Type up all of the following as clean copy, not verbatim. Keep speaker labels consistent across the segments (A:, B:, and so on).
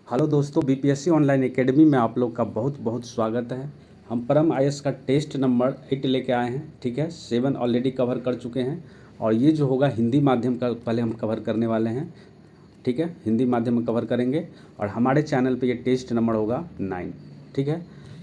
A: Hello दोस्तों, BPSC online academy में आप लोग का बहुत बहुत स्वागत है। हम परम आईएएस का टेस्ट नंबर 8 लेके आए हैं। ठीक है, 7 ऑलरेडी कवर कर चुके हैं और ये जो होगा हिंदी माध्यम का पहले हम कवर करने वाले हैं। ठीक है, हिंदी माध्यम में कवर करेंगे और हमारे चैनल पे ये टेस्ट नंबर होगा 9। ठीक है,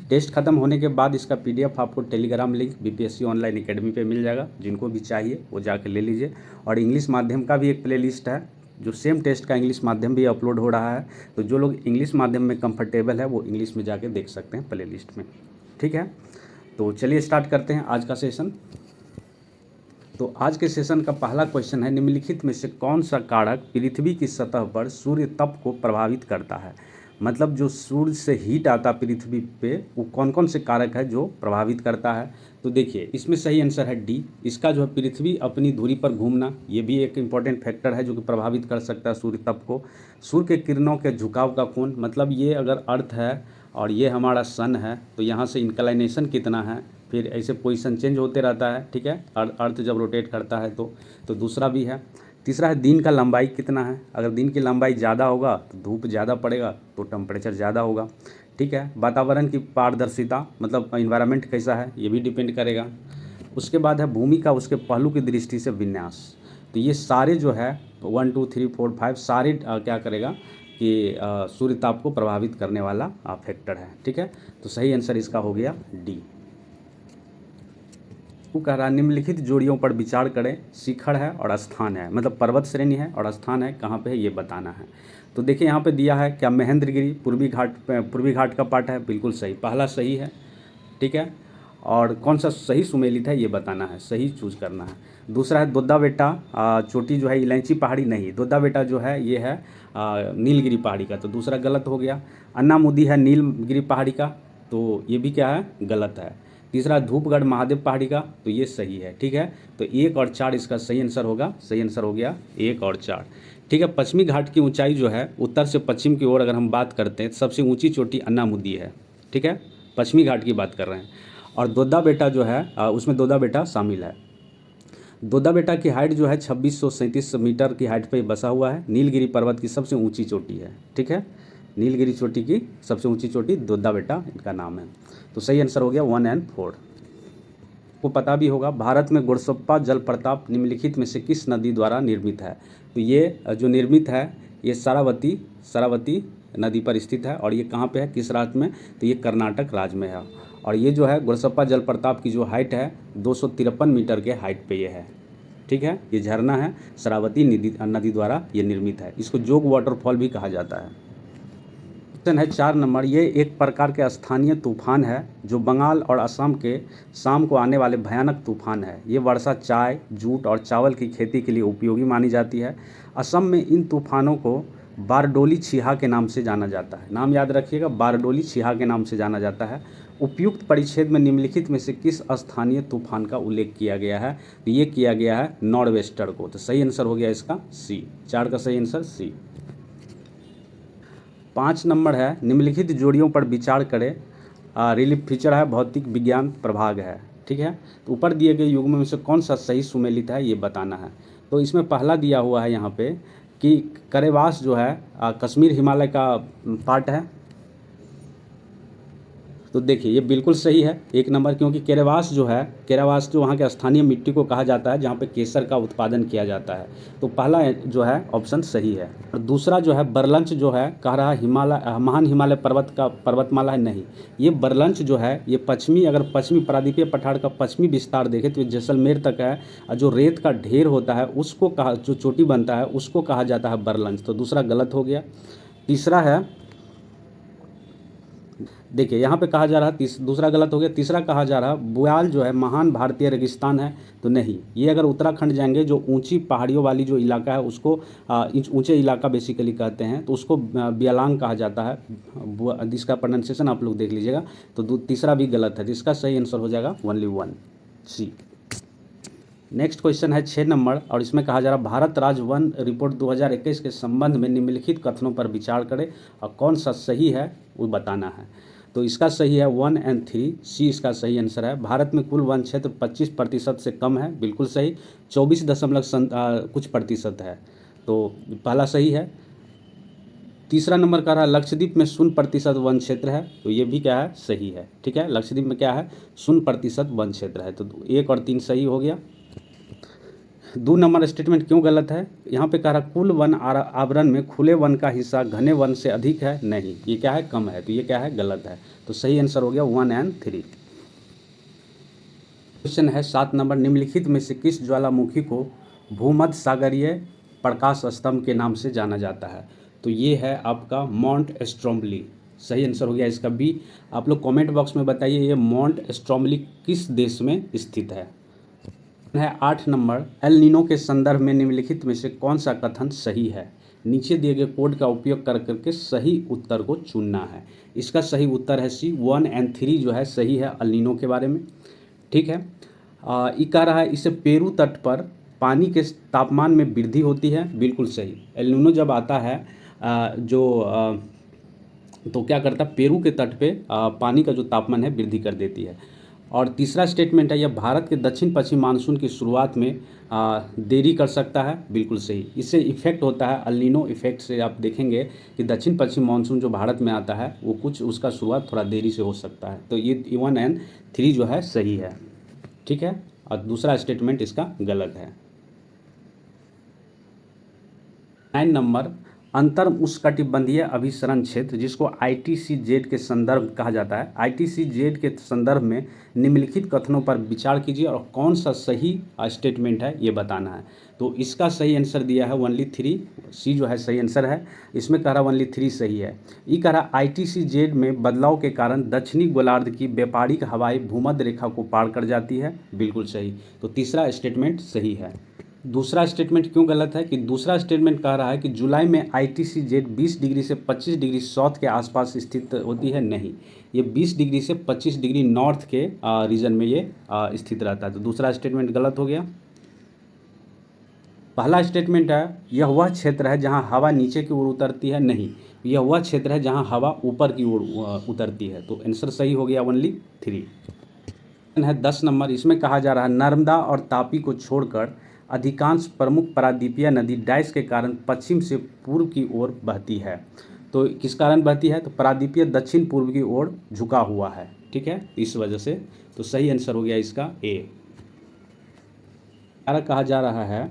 A: टेस्ट ख़त्म होने के बाद इसका पीडीएफ आपको Telegram link BPSC online academy पे मिल जाएगा। जिनको भी चाहिए वो जाके ले लीजिए। और इंग्लिश माध्यम का भी एक प्लेलिस्ट है जो सेम टेस्ट का इंग्लिश माध्यम भी अपलोड हो रहा है। तो जो लोग इंग्लिश माध्यम में कंफर्टेबल है वो इंग्लिश में जाके देख सकते हैं प्लेलिस्ट में। ठीक है, तो चलिए स्टार्ट करते हैं आज का सेशन। तो आज के सेशन का पहला क्वेश्चन है, निम्नलिखित में से कौन सा कारक पृथ्वी की सतह पर सूर्य तप को प्रभावित करता है। मतलब जो सूर्य से हीट आता पृथ्वी पे वो कौन कौन से कारक है जो प्रभावित करता है। तो देखिए इसमें सही आंसर है डी। इसका जो है पृथ्वी अपनी धुरी पर घूमना, ये भी एक इम्पॉर्टेंट फैक्टर है जो कि प्रभावित कर सकता है सूर्य तप को। सूर्य के किरणों के झुकाव का कोण, मतलब ये अगर अर्थ है और ये हमारा सन है तो यहाँ से इंक्लाइनेशन कितना है, फिर ऐसे पोजीशन चेंज होते रहता है। ठीक है, अर्थ जब रोटेट करता है तो दूसरा भी है। तीसरा है दिन का लंबाई कितना है। अगर दिन की लंबाई ज़्यादा होगा तो धूप ज़्यादा पड़ेगा तो टेम्परेचर ज़्यादा होगा। ठीक है, वातावरण की पारदर्शिता, मतलब इन्वायरमेंट कैसा है, ये भी डिपेंड करेगा। उसके बाद है भूमि का उसके पहलू की दृष्टि से विन्यास। तो ये सारे जो है 1 2 3 4 5 सारे क्या करेगा कि सूर्य ताप को प्रभावित करने वाला फैक्टर है। ठीक है, तो सही आंसर इसका हो गया डी। वो कह रहा है निम्नलिखित जोड़ियों पर विचार करें। शिखर है और स्थान है, मतलब पर्वत श्रेणी है और स्थान है कहाँ पे है ये बताना है। तो देखिए यहाँ पे दिया है क्या, महेंद्रगिरी पूर्वी घाट का पार्ट है, बिल्कुल सही, पहला सही है। ठीक है, और कौन सा सही सुमेलित है ये बताना है, सही चूज करना है। दूसरा है दोद्दा बेटा चोटी जो है इलायची पहाड़ी नहीं, दोद्दा बेटा जो है ये है नीलगिरी पहाड़ी का, तो दूसरा गलत हो गया। अन्नामुदी है नीलगिरी पहाड़ी का, तो ये भी क्या है, गलत है। तीसरा धूपगढ़ महादेव पहाड़ी का, तो ये सही है। ठीक है, तो 1 और 4 इसका सही आंसर होगा। सही आंसर हो गया 1 और 4। ठीक है, पश्चिमी घाट की ऊंचाई जो है उत्तर से पश्चिम की ओर अगर हम बात करते हैं सबसे ऊंची चोटी अन्नामुदी है। ठीक है, पश्चिमी घाट की बात कर रहे हैं। और दोद्दा बेटा जो है उसमें दोद्दा बेटा शामिल है। दोद्दा बेटा की हाइट जो है 2637 मीटर की हाइट पे बसा हुआ है। नीलगिरी पर्वत की सबसे ऊंची चोटी है। ठीक है, नीलगिरी चोटी की सबसे ऊंची चोटी दोद्दा बेटा इनका नाम है। तो सही आंसर हो गया 1 और 4। को पता भी होगा भारत में गोरसप्पा जलप्रपात निम्नलिखित में से किस नदी द्वारा निर्मित है। तो ये जो निर्मित है ये शरावती नदी पर स्थित है और ये कहाँ पे है, किस राज्य में, तो ये कर्नाटक राज्य में है। और ये जो है गोरसप्पा जलप्रपात की जो हाइट है 253 मीटर के हाइट पे ये है। ठीक है, ये झरना है, शरावती नदी द्वारा ये निर्मित है। इसको जोग वाटरफॉल भी कहा जाता है। क्वेश्चन है 4 नंबर, ये एक प्रकार के स्थानीय तूफान है जो बंगाल और असम के शाम को आने वाले भयानक तूफान है। ये वर्षा चाय, जूट और चावल की खेती के लिए उपयोगी मानी जाती है। असम में इन तूफानों को बारडोली छिहा के नाम से जाना जाता है। नाम याद रखिएगा, बारडोली छिहा के नाम से जाना जाता है। उपयुक्त परिच्छेद में निम्नलिखित में से किस स्थानीय तूफान का उल्लेख किया गया है। तो ये किया गया है नॉर्वेस्टर को। तो सही आंसर हो गया इसका सी, 4 का सही आंसर सी। 5 नंबर है, निम्नलिखित जोड़ियों पर विचार करें। रिलीफ फीचर है भौतिक विज्ञान प्रभाग है। ठीक है, तो ऊपर दिए गए युग्म में से कौन सा सही सुमेलित है ये बताना है। तो इसमें पहला दिया हुआ है यहाँ पे कि करेवास जो है कश्मीर हिमालय का पार्ट है। तो देखिए ये बिल्कुल सही है 1 नंबर, क्योंकि केरावास जो वहाँ के स्थानीय मिट्टी को कहा जाता है जहाँ पे केसर का उत्पादन किया जाता है। तो पहला जो है ऑप्शन सही है। और दूसरा जो है बरलंच जो है कह रहा है हिमालय, महान हिमालय पर्वत का पर्वतमाला है, नहीं। ये बरलंच जो है ये अगर पश्चिमी प्रायद्वीपीय पठार का पश्चिमी विस्तार देखें तो जैसलमेर तक है। और जो रेत का ढेर होता है उसको जो चोटी बनता है उसको कहा जाता है बरलंच। तो दूसरा गलत हो गया। तीसरा है, देखिए यहाँ पे कहा जा रहा है दूसरा गलत हो गया। तीसरा कहा जा रहा है बुयाल जो है महान भारतीय रेगिस्तान है। तो नहीं, ये अगर उत्तराखंड जाएंगे जो ऊंची पहाड़ियों वाली जो इलाका है उसको ऊंचे इलाका बेसिकली कहते हैं, तो उसको ब्यालांग कहा जाता है। इसका प्रोनाउंसिएशन आप लोग देख लीजिएगा। तो तीसरा भी गलत है, तो इसका सही आंसर हो जाएगा ओनली 1 सी। नेक्स्ट क्वेश्चन है 6 नंबर और इसमें कहा जा रहा है भारत राज्य वन रिपोर्ट 2021 के संबंध में निम्नलिखित कथनों पर विचार करें और कौन सा सही है वो बताना है। तो इसका सही है 1 और 3, सी इसका सही आंसर है। भारत में कुल वन क्षेत्र 25% से कम है, बिल्कुल सही। 24 कुछ प्रतिशत है, तो पहला सही है। तीसरा नंबर कह रहा है लक्षद्वीप में 0% वन क्षेत्र है, तो ये भी क्या है, सही है। ठीक है, लक्षद्वीप में क्या है, 0% वन क्षेत्र है, तो 1 और 3 सही हो गया। 2 नंबर स्टेटमेंट क्यों गलत है, यहाँ पे कह रहा कुल वन आवरण में खुले वन का हिस्सा घने वन से अधिक है, नहीं, ये क्या है, कम है, तो ये क्या है, गलत है। तो सही आंसर हो गया 1 और 3। क्वेश्चन है 7 नंबर, निम्नलिखित में से किस ज्वालामुखी को भूमध्य सागरीय प्रकाश स्तंभ के नाम से जाना जाता है, तो ये है आपका माउंट स्ट्रोम्बली। सही आंसर हो गया इसका बी। आप लोग कमेंट बॉक्स में बताइए ये माउंट स्ट्रोम्बली किस देश में स्थित है। 8 नंबर, एल नीनो के संदर्भ में निम्नलिखित में से कौन सा कथन सही है, नीचे दिए गए कोड का उपयोग कर करके सही उत्तर को चुनना है। इसका सही उत्तर है सी, 1 और 3 जो है सही है एल नीनो के बारे में। ठीक है, ये कह रहा है इससे पेरू तट पर पानी के तापमान में वृद्धि होती है, बिल्कुल सही। एल नीनो जब आता है तो क्या करता है, पेरू के तट पे पानी का जो तापमान है वृद्धि कर देती है। और तीसरा स्टेटमेंट है यह भारत के दक्षिण पश्चिम मानसून की शुरुआत में देरी कर सकता है, बिल्कुल सही। इससे इफेक्ट होता है एल नीनो इफेक्ट से, आप देखेंगे कि दक्षिण पश्चिम मानसून जो भारत में आता है वो कुछ उसका शुरुआत थोड़ा देरी से हो सकता है, तो ये 1 और 3 जो है सही है। ठीक है, और दूसरा स्टेटमेंट इसका गलत है। 9 नंबर, अंतर उष्णकटिबंधीय अभिसरण क्षेत्र जिसको ITCZ के संदर्भ कहा जाता है, ITCZ के संदर्भ में निम्नलिखित कथनों पर विचार कीजिए और कौन सा सही स्टेटमेंट है ये बताना है। तो इसका सही आंसर दिया है ओनली 3, सी जो है सही आंसर है। इसमें कह रहा ओनली 3 सही है। ये कह रहा ITCZ में बदलाव के कारण दक्षिणी गोलार्ध की व्यापारिक हवाएं भूमध्य रेखा को पार कर जाती है, बिल्कुल सही। तो तीसरा स्टेटमेंट सही है। दूसरा स्टेटमेंट क्यों गलत है कि दूसरा स्टेटमेंट कह रहा है कि जुलाई में ITCZ 20 डिग्री से 25 डिग्री साउथ के आसपास स्थित होती है, नहीं, ये 20 डिग्री से 25 डिग्री नॉर्थ के रीजन में ये स्थित रहता है, तो दूसरा स्टेटमेंट गलत हो गया। पहला स्टेटमेंट है यह वह क्षेत्र है जहां हवा नीचे की ओर उतरती है, नहीं, यह वह क्षेत्र है जहां हवा ऊपर की ओर उतरती है, तो आंसर सही हो गया ओनली 3 है। 10 नंबर, इसमें कहा जा रहा है नर्मदा और तापी को छोड़कर अधिकांश प्रमुख प्रायद्वीपीय नदी डैश के कारण पश्चिम से पूर्व की ओर बहती है, तो किस कारण बहती है, तो प्रायद्वीपीय दक्षिण पूर्व की ओर झुका हुआ है। ठीक है, इस वजह से, तो सही आंसर हो गया इसका ए। कहा जा रहा है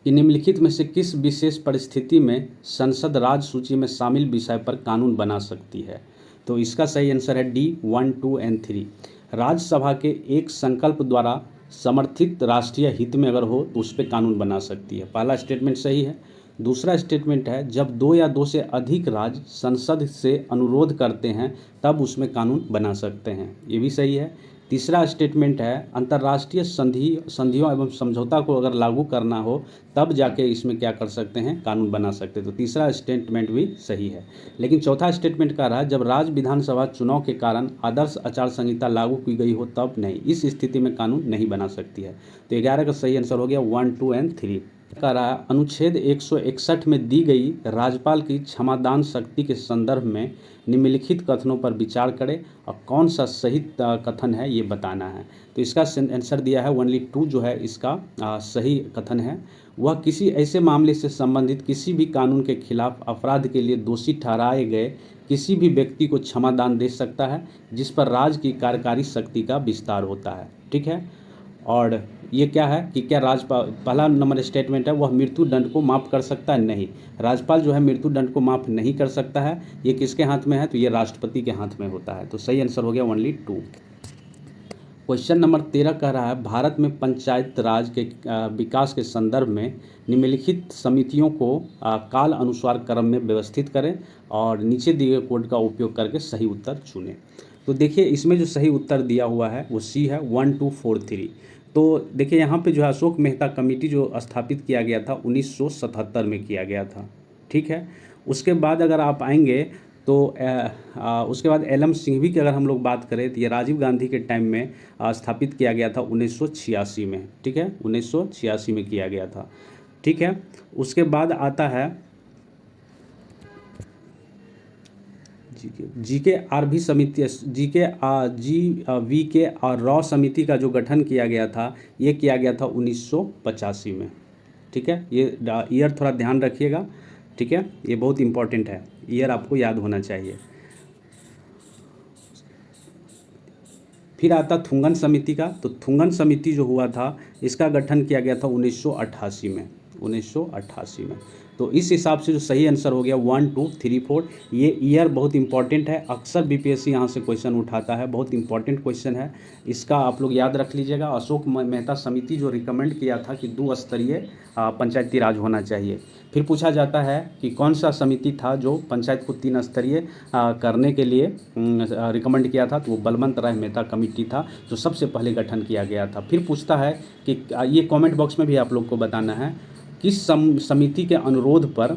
A: कि निम्नलिखित में से किस विशेष परिस्थिति में संसद राज्य सूची में शामिल विषय पर कानून बना सकती है, तो इसका सही आंसर है डी, 1, 2 और 3। राज्यसभा के एक संकल्प द्वारा समर्थित राष्ट्रीय हित में अगर हो तो उस पर कानून बना सकती है, पहला स्टेटमेंट सही है। दूसरा स्टेटमेंट है जब 2 या 2 से अधिक राज्य संसद से अनुरोध करते हैं तब उसमें कानून बना सकते हैं, ये भी सही है। तीसरा स्टेटमेंट है अंतर्राष्ट्रीय संधियों एवं समझौता को अगर लागू करना हो तब जाके इसमें क्या कर सकते हैं, कानून बना सकते हैं, तो तीसरा स्टेटमेंट भी सही है। लेकिन चौथा स्टेटमेंट कह रहा है जब राज्य विधानसभा चुनाव के कारण आदर्श आचार संहिता लागू की गई हो तब नहीं, इस स्थिति में कानून नहीं बना सकती है, तो 11 का सही आंसर हो गया 1, 2 और 3। कह रहा है अनुच्छेद 161 में दी गई राज्यपाल की क्षमादान शक्ति के संदर्भ में निम्नलिखित कथनों पर विचार करें और कौन सा सही कथन है ये बताना है, तो इसका आंसर दिया है ओनली 2 जो है इसका सही कथन है। वह किसी ऐसे मामले से संबंधित किसी भी कानून के खिलाफ अपराध के लिए दोषी ठहराए गए किसी भी व्यक्ति को क्षमादान दे सकता है जिस पर राज्य की कार्यकारी शक्ति का विस्तार होता है। ठीक है, और ये क्या है कि क्या राज्यपाल, पहला नंबर स्टेटमेंट है वह मृत्यु दंड को माफ़ कर सकता है, नहीं, राज्यपाल जो है मृत्यु दंड को माफ़ नहीं कर सकता है, ये किसके हाथ में है, तो ये राष्ट्रपति के हाथ में होता है, तो सही आंसर हो गया ओनली 2। क्वेश्चन नंबर 13 कह रहा है भारत में पंचायत राज के विकास के संदर्भ में निम्नलिखित समितियों को काल अनुसार क्रम में व्यवस्थित करें और नीचे दिए गए कोड का उपयोग करके सही उत्तर चुनें। तो देखिए इसमें जो सही उत्तर दिया हुआ है वो सी है 1, 2, 4, 3। तो देखिए यहाँ पे जो है अशोक मेहता कमेटी जो स्थापित किया गया था 1977 में किया गया था। ठीक है, उसके बाद अगर आप आएंगे तो उसके बाद एल.एम. सिंघवी की अगर हम लोग बात करें तो ये राजीव गांधी के टाइम में स्थापित किया गया था 1986 में। ठीक है, 1986 में किया गया था। ठीक है, उसके बाद आता है GKRV समिति, GKVK और रॉ समिति का जो गठन किया गया था ये किया गया था 1985 में। ठीक है, ये ईयर थोड़ा ध्यान रखिएगा। ठीक है, ये बहुत इंपॉर्टेंट है, ईयर आपको याद होना चाहिए। फिर आता थुंगन समिति का। तो थुंगन समिति जो हुआ था इसका गठन किया गया था 1988 में, 1988 में। तो इस हिसाब से जो सही आंसर हो गया 1 2 3 4। ये ईयर बहुत इंपॉर्टेंट है, अक्सर बीपीएससी यहाँ से क्वेश्चन उठाता है, बहुत इंपॉर्टेंट क्वेश्चन है, इसका आप लोग याद रख लीजिएगा। अशोक मेहता समिति जो रिकमेंड किया था कि 2 स्तरीय पंचायती राज होना चाहिए। फिर पूछा जाता है कि कौन सा समिति था जो पंचायत को 3 स्तरीय करने के लिए रिकमेंड किया था, तो वो बलवंत राय मेहता कमेटी था जो सबसे पहले गठन किया गया था। फिर पूछता है कि ये कमेंट बॉक्स में भी आप लोग को बताना है किस समिति के अनुरोध पर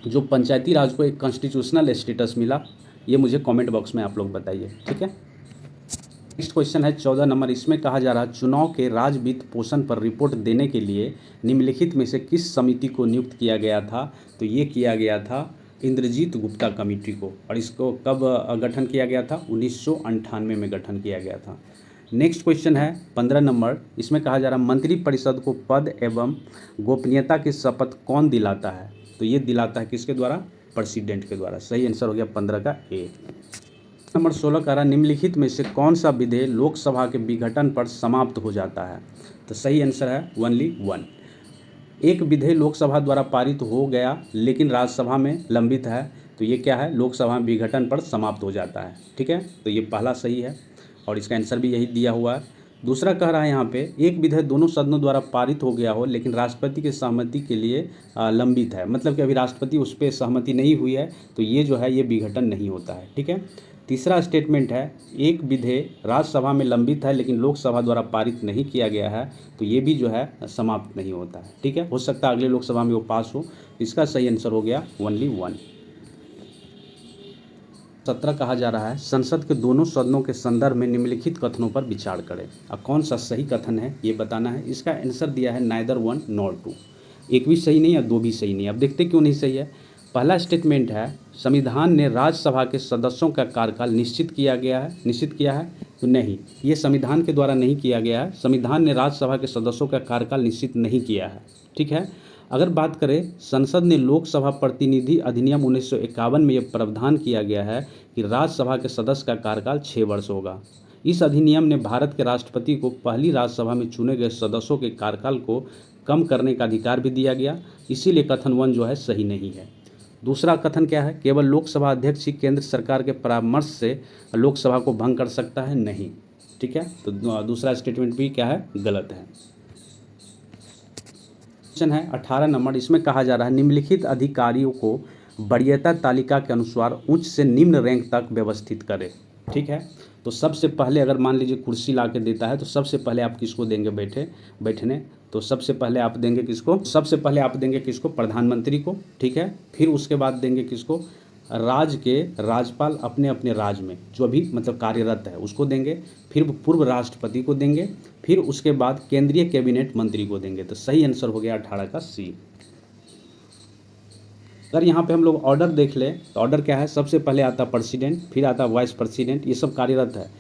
A: जो पंचायती राज को एक कॉन्स्टिट्यूशनल स्टेटस मिला, ये मुझे कमेंट बॉक्स में आप लोग बताइए, ठीक है। नेक्स्ट क्वेश्चन है 14 नंबर, इसमें कहा जा रहा है चुनाव के राज वित्त पोषण पर रिपोर्ट देने के लिए निम्नलिखित में से किस समिति को नियुक्त किया गया था। तो ये किया गया था इंद्रजीत गुप्ता कमेटी को, और इसको कब गठन किया गया था, 1998 में गठन किया गया था। नेक्स्ट क्वेश्चन है 15 नंबर, इसमें कहा जा रहा है मंत्रिपरिषद को पद एवं गोपनीयता की शपथ कौन दिलाता है। तो ये दिलाता है किसके द्वारा, प्रेसिडेंट के द्वारा। सही आंसर हो गया 15 का ए। नंबर 16 कह रहा निम्नलिखित में से कौन सा विधेयक लोकसभा के विघटन पर समाप्त हो जाता है। तो सही आंसर है ओनली 1। एक विधेयक लोकसभा द्वारा पारित हो गया लेकिन राज्यसभा में लंबित है, तो ये क्या है, लोकसभा में विघटन पर समाप्त हो जाता है, ठीक है। तो ये पहला सही है और इसका आंसर भी यही दिया हुआ है। दूसरा कह रहा है यहाँ पे एक विधेयक दोनों सदनों द्वारा पारित हो गया हो लेकिन राष्ट्रपति की सहमति के लिए लंबित है, मतलब कि अभी राष्ट्रपति उस पर सहमति नहीं हुई है, तो ये जो है ये विघटन नहीं होता है, ठीक है। तीसरा स्टेटमेंट है एक विधेयक राज्यसभा में लंबित है लेकिन लोकसभा द्वारा पारित नहीं किया गया है, तो ये भी जो है समाप्त नहीं होता है, ठीक है। हो सकता है अगले लोकसभा में वो पास हो। इसका सही आंसर हो गया ओनली 1। 17 कहा जा रहा है संसद के दोनों सदनों के संदर्भ में निम्नलिखित कथनों पर विचार करें। अब कौन सा सही कथन है ये बताना है। इसका आंसर दिया है नाइदर 1 नॉर 2, एक भी सही नहीं या 2 भी सही नहीं। अब देखते क्यों नहीं सही है। पहला स्टेटमेंट है संविधान ने राज्यसभा के सदस्यों का कार्यकाल निश्चित किया है, तो नहीं, ये संविधान के द्वारा नहीं किया गया है। संविधान ने राज्यसभा के सदस्यों का कार्यकाल निश्चित नहीं किया है, ठीक है। अगर बात करें संसद ने लोकसभा प्रतिनिधि अधिनियम 1951 में यह प्रावधान किया गया है कि राज्यसभा के सदस्य का कार्यकाल 6 वर्ष होगा। इस अधिनियम ने भारत के राष्ट्रपति को पहली राज्यसभा में चुने गए सदस्यों के कार्यकाल को कम करने का अधिकार भी दिया गया, इसीलिए कथन 1 जो है सही नहीं है। दूसरा कथन क्या है, केवल लोकसभा अध्यक्ष ही केंद्र सरकार के परामर्श से लोकसभा को भंग कर सकता है, नहीं, ठीक है। तो दूसरा स्टेटमेंट भी क्या है, गलत है। क्वेश्चन है 18 नंबर, इसमें कहा जा रहा है निम्नलिखित अधिकारियों को वरीयता तालिका के अनुसार उच्च से निम्न रैंक तक व्यवस्थित करें, ठीक है। तो सबसे पहले अगर मान लीजिए कुर्सी ला के देता है तो सबसे पहले आप किसको देंगे बैठने, तो सबसे पहले आप देंगे किसको, प्रधानमंत्री को, ठीक है। फिर उसके बाद देंगे किसको, राज्य के राज्यपाल अपने अपने राज्य में जो भी मतलब कार्यरत है उसको देंगे, फिर पूर्व राष्ट्रपति को देंगे, फिर उसके बाद केंद्रीय कैबिनेट मंत्री को देंगे। तो सही आंसर हो गया 18 का सी। अगर यहाँ पे हम लोग ऑर्डर देख लें तो ऑर्डर क्या है, सबसे पहले आता प्रेसिडेंट, फिर आता वाइस प्रेसिडेंट, ये सब कार्यरत है,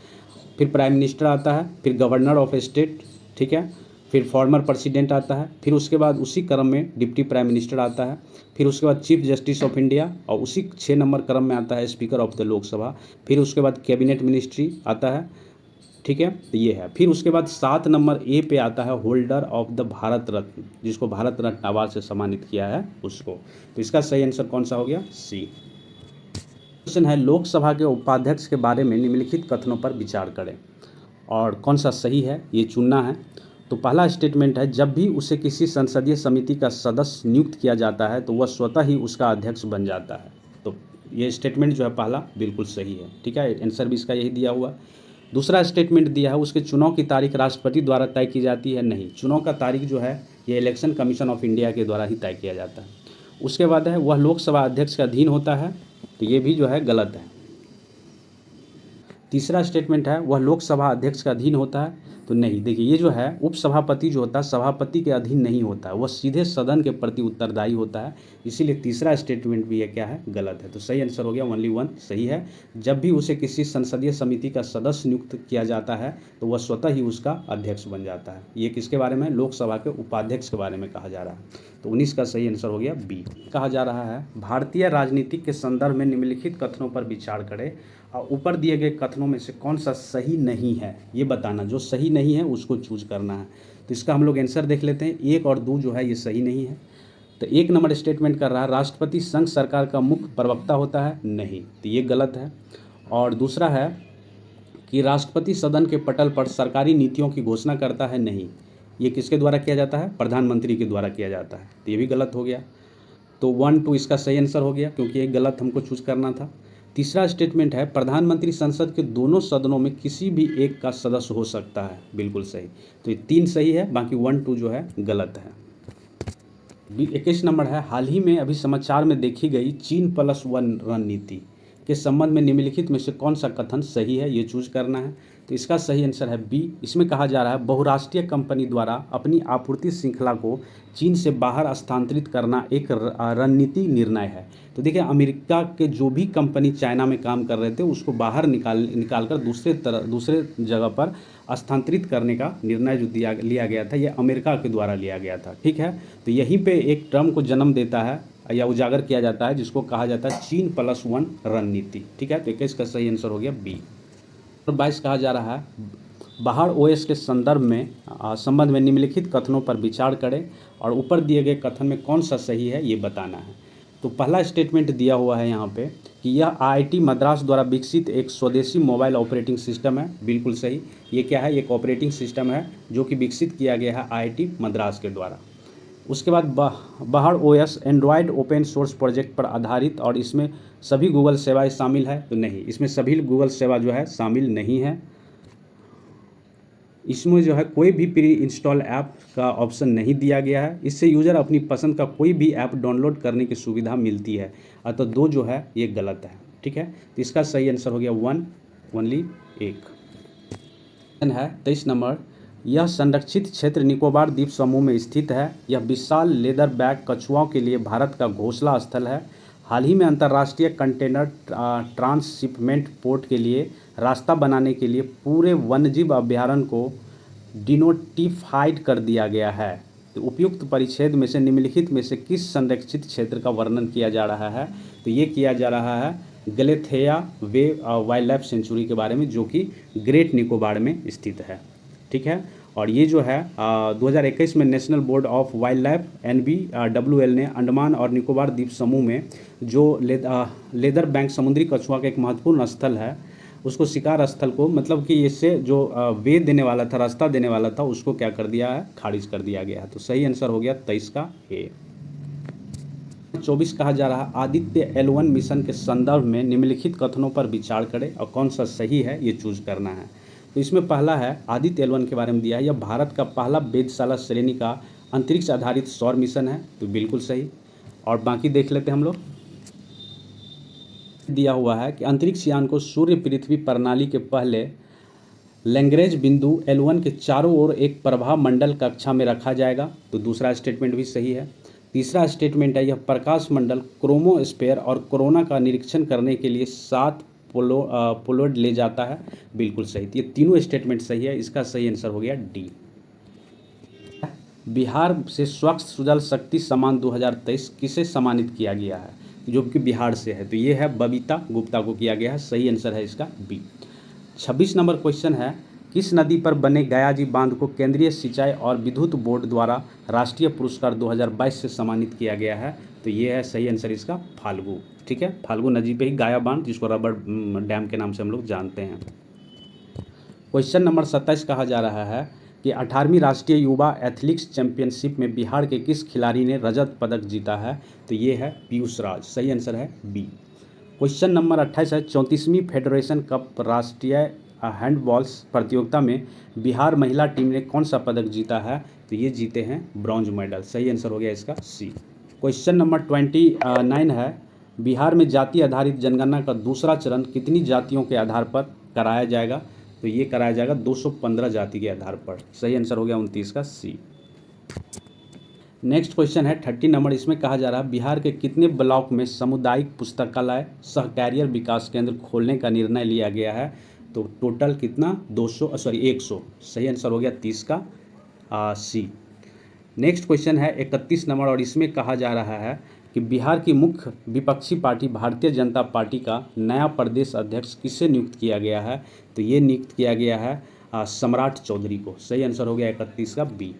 A: फिर प्राइम मिनिस्टर आता है, फिर गवर्नर ऑफ स्टेट, ठीक है, फिर फॉर्मर प्रेसिडेंट आता है, फिर उसके बाद उसी क्रम में डिप्टी प्राइम मिनिस्टर आता है, फिर उसके बाद चीफ जस्टिस ऑफ इंडिया, और उसी 6 नंबर क्रम में आता है स्पीकर ऑफ द लोकसभा, फिर उसके बाद कैबिनेट मिनिस्ट्री आता है, ठीक है। तो ये है, फिर उसके बाद 7 नंबर ए पे आता है holder of the Bharat Ratna, जिसको भारत रत्न अवार्ड से सम्मानित किया है उसको। तो इसका सही आंसर कौन सा हो गया, सी। क्वेश्चन है लोकसभा के उपाध्यक्ष के बारे में निम्नलिखित कथनों पर विचार करें और कौन सा सही है ये चुनना है। तो पहला स्टेटमेंट है जब भी उसे किसी संसदीय समिति का सदस्य नियुक्त किया जाता है तो वह स्वतः ही उसका अध्यक्ष बन जाता है। तो ये स्टेटमेंट जो है पहला बिल्कुल सही है, ठीक है, आंसर भी इसका यही दिया हुआ। दूसरा स्टेटमेंट दिया है उसके चुनाव की तारीख राष्ट्रपति द्वारा तय की जाती है, नहीं, चुनाव का तारीख जो है ये इलेक्शन कमीशन ऑफ इंडिया के द्वारा ही तय किया जाता है। उसके बाद है वह लोकसभा अध्यक्ष के अधीन होता है, तो ये भी जो है गलत है। तीसरा स्टेटमेंट है वह लोकसभा अध्यक्ष के अधीन होता है, तो नहीं। देखिए ये जो है उपसभापति जो होता है सभापति के अधीन नहीं होता है, वह सीधे सदन के प्रति उत्तरदायी होता है, इसीलिए तीसरा स्टेटमेंट भी ये क्या है, गलत है। तो सही आंसर हो गया ओनली वन सही है। जब भी उसे किसी संसदीय समिति का सदस्य नियुक्त किया जाता है तो वह स्वतः ही उसका अध्यक्ष बन जाता है। ये किसके बारे में, लोकसभा के उपाध्यक्ष के बारे में कहा जा रहा है। तो 19 का सही आंसर हो गया बी। कहा जा रहा है भारतीय राजनीति के संदर्भ में निम्नलिखित कथनों पर विचार करें और ऊपर दिए गए कथनों में से कौन सा सही नहीं है ये बताना। जो सही नहीं है उसको चूज करना है। तो इसका हम लोग आंसर देख लेते हैं। 1 और 2 जो है ये सही नहीं है। तो 1 नंबर स्टेटमेंट कर रहा है राष्ट्रपति संघ सरकार का मुख्य प्रवक्ता होता है, नहीं, तो ये गलत है। और दूसरा है कि राष्ट्रपति सदन के पटल पर सरकारी नीतियों की घोषणा करता है, नहीं, ये किसके द्वारा किया जाता है, प्रधानमंत्री के द्वारा किया जाता है, तो ये भी गलत हो गया। तो 1, 2 इसका सही आंसर हो गया क्योंकि ये गलत हमको चूज करना था। तीसरा स्टेटमेंट है प्रधानमंत्री संसद के दोनों सदनों में किसी भी एक का सदस्य हो सकता है, बिल्कुल सही। तो ये 3 सही है, बाकी 1, 2 जो है गलत है। 21 नंबर है हाल ही में अभी समाचार में देखी गई चीन+1 रणनीति के संबंध में निम्नलिखित में से कौन सा कथन सही है, ये चूज करना है। तो इसका सही आंसर है बी। इसमें कहा जा रहा है बहुराष्ट्रीय कंपनी द्वारा अपनी आपूर्ति श्रृंखला को चीन से बाहर स्थानांतरित करना एक रणनीति निर्णय है। तो देखिए अमेरिका के जो भी कंपनी चाइना में काम कर रहे थे उसको बाहर निकाल कर दूसरे जगह पर स्थानांतरित करने का निर्णय जो लिया गया था, ये अमेरिका के द्वारा लिया गया था, ठीक है। तो यहीं पे एक टर्म को जन्म देता है या उजागर किया जाता है जिसको कहा जाता है चीन+1 रणनीति, ठीक है। तो 21 का सही आंसर हो गया बी। और 22 कहा जा रहा है बाहर ओएस के संबंध में निम्नलिखित कथनों पर विचार करें और ऊपर दिए गए कथन में कौन सा सही है ये बताना है। तो पहला स्टेटमेंट दिया हुआ है यहाँ पे कि यह आईआईटी मद्रास द्वारा विकसित एक स्वदेशी मोबाइल ऑपरेटिंग सिस्टम है, बिल्कुल सही। ये क्या है, एक ऑपरेटिंग सिस्टम है जो कि विकसित किया गया है आईआईटी मद्रास के द्वारा। उसके बाद बाहर OS Android open source project पर आधारित और इसमें सभी गूगल सेवाएं शामिल है, तो नहीं, इसमें सभी गूगल सेवा जो है शामिल नहीं है। इसमें जो है कोई भी प्री इंस्टॉल ऐप का ऑप्शन नहीं दिया गया है। इससे यूज़र अपनी पसंद का कोई भी ऐप डाउनलोड करने की सुविधा मिलती है। अतः 2 जो है ये गलत है, ठीक है। तो इसका सही आंसर हो गया 1 ओनली 1 है। 23 नंबर यह संरक्षित क्षेत्र निकोबार द्वीप समूह में स्थित है। यह विशाल लेदर बैग कछुओं के लिए भारत का घोंसला स्थल है। हाल ही में अंतर्राष्ट्रीय कंटेनर ट्रांसशिपमेंट पोर्ट के लिए रास्ता बनाने के लिए पूरे वन्यजीव अभयारण्य को डिनोटिफाइड कर दिया गया है। तो उपयुक्त परिच्छेद में से निम्नलिखित में से किस संरक्षित क्षेत्र का वर्णन किया जा रहा है, तो ये किया जा रहा है गलेथेया वे वाइल्ड लाइफ सेंचुरी के बारे में जो कि ग्रेट निकोबार में स्थित है, ठीक है। और ये जो है 2021 में national board of wild life NBWL ने अंडमान और निकोबार द्वीप समूह में जो लेदर बैंक समुद्री कछुआ का एक महत्वपूर्ण स्थल है उसको शिकार स्थल को मतलब कि इससे जो वे देने वाला था, रास्ता देने वाला था, उसको क्या कर दिया है, खारिज कर दिया गया है। तो सही आंसर हो गया 23 का ए। 24 कहा जा रहा है आदित्य L1 मिशन के संदर्भ में निम्नलिखित कथनों पर विचार करें और कौन सा सही है ये चूज करना है। तो इसमें पहला है आदित्य L1 के बारे में दिया है, यह भारत का पहला वेधशाला श्रेणी का अंतरिक्ष आधारित सौर मिशन है, तो बिल्कुल सही। और बाकी देख लेते हैं हम लोग। दिया हुआ है कि अंतरिक्ष यान को सूर्य पृथ्वी प्रणाली के पहले लैग्रेंज बिंदु L1 के चारों ओर एक प्रभाव मंडल कक्षा में रखा जाएगा, तो दूसरा स्टेटमेंट भी सही है। तीसरा स्टेटमेंट है यह प्रकाश मंडल क्रोमोस्फेयर और कोरोना का निरीक्षण करने के लिए 7 पोलोड ले जाता है, बिल्कुल सही। ये तीनों स्टेटमेंट सही है। इसका सही आंसर हो गया डी। बिहार से स्वच्छ सुजल शक्ति सम्मान 2023 किसे सम्मानित किया गया है, जो कि बिहार से है, तो ये है बबीता गुप्ता को किया गया है। सही आंसर है इसका बी। 26 नंबर क्वेश्चन है किस नदी पर बने गयाजी बांध को केंद्रीय सिंचाई और विद्युत बोर्ड द्वारा राष्ट्रीय पुरस्कार 2022 से सम्मानित किया गया है, तो ये है सही आंसर इसका फाल्गु, ठीक है। फाल्गु नदी पे ही गाया बांध जिसको रबर डैम के नाम से हम लोग जानते हैं। क्वेश्चन नंबर 27 कहा जा रहा है कि 18वीं राष्ट्रीय युवा एथलेटिक्स चैंपियनशिप में बिहार के किस खिलाड़ी ने रजत पदक जीता है, तो ये है पीयूष राज। सही आंसर है बी। क्वेश्चन नंबर 28 है 34वीं फेडरेशन कप राष्ट्रीय हैंडबॉल प्रतियोगिता में बिहार महिला टीम ने कौन सा पदक जीता है, तो ये जीते हैं ब्रॉन्ज मेडल। सही आंसर हो गया इसका सी। क्वेश्चन नंबर 29 है बिहार में जाति आधारित जनगणना का दूसरा चरण कितनी जातियों के आधार पर कराया जाएगा? तो ये कराया जाएगा 215 जाति के आधार पर। सही आंसर हो गया 29 का सी। नेक्स्ट क्वेश्चन है 30 नंबर। इसमें कहा जा रहा है बिहार के कितने ब्लॉक में सामुदायिक पुस्तकालय सह कैरियर विकास केंद्र खोलने का निर्णय लिया गया है? तो टोटल कितना 100। सही आंसर हो गया 30 का सी। नेक्स्ट क्वेश्चन है 31 नंबर और इसमें कहा जा रहा है कि बिहार की मुख्य विपक्षी पार्टी भारतीय जनता पार्टी का नया प्रदेश अध्यक्ष किसे नियुक्त किया गया है? तो ये नियुक्त किया गया है सम्राट चौधरी को। सही आंसर हो गया 31 का बी।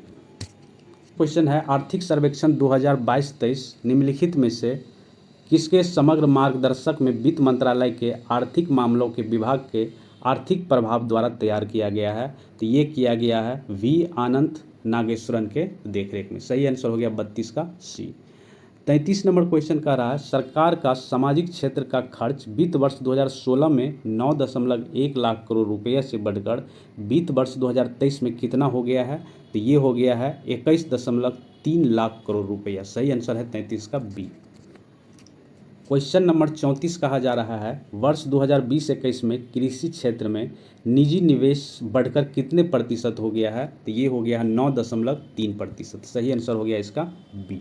A: क्वेश्चन है आर्थिक सर्वेक्षण 2022-23 निम्नलिखित में से किसके समग्र मार्गदर्शक में वित्त मंत्रालय के आर्थिक मामलों के विभाग के आर्थिक प्रभाव द्वारा तैयार किया गया है? तो ये किया गया है वी आनंद नागेश्वरन के देखरेख में। सही आंसर हो गया 32 का सी। 33 नंबर क्वेश्चन कह रहा है सरकार का सामाजिक क्षेत्र का खर्च वित्त वर्ष 2016 में 9.1 लाख करोड़ रुपये से बढ़कर वित्त वर्ष 2023 में कितना हो गया है? तो ये हो गया है 21.3 लाख करोड़ रुपया। सही आंसर है 33 का बी। क्वेश्चन नंबर 34 कहा जा रहा है वर्ष 2020-21 में कृषि क्षेत्र में निजी निवेश बढ़कर कितने प्रतिशत हो गया है? तो ये हो गया है 9.3%। सही आंसर हो गया इसका बी।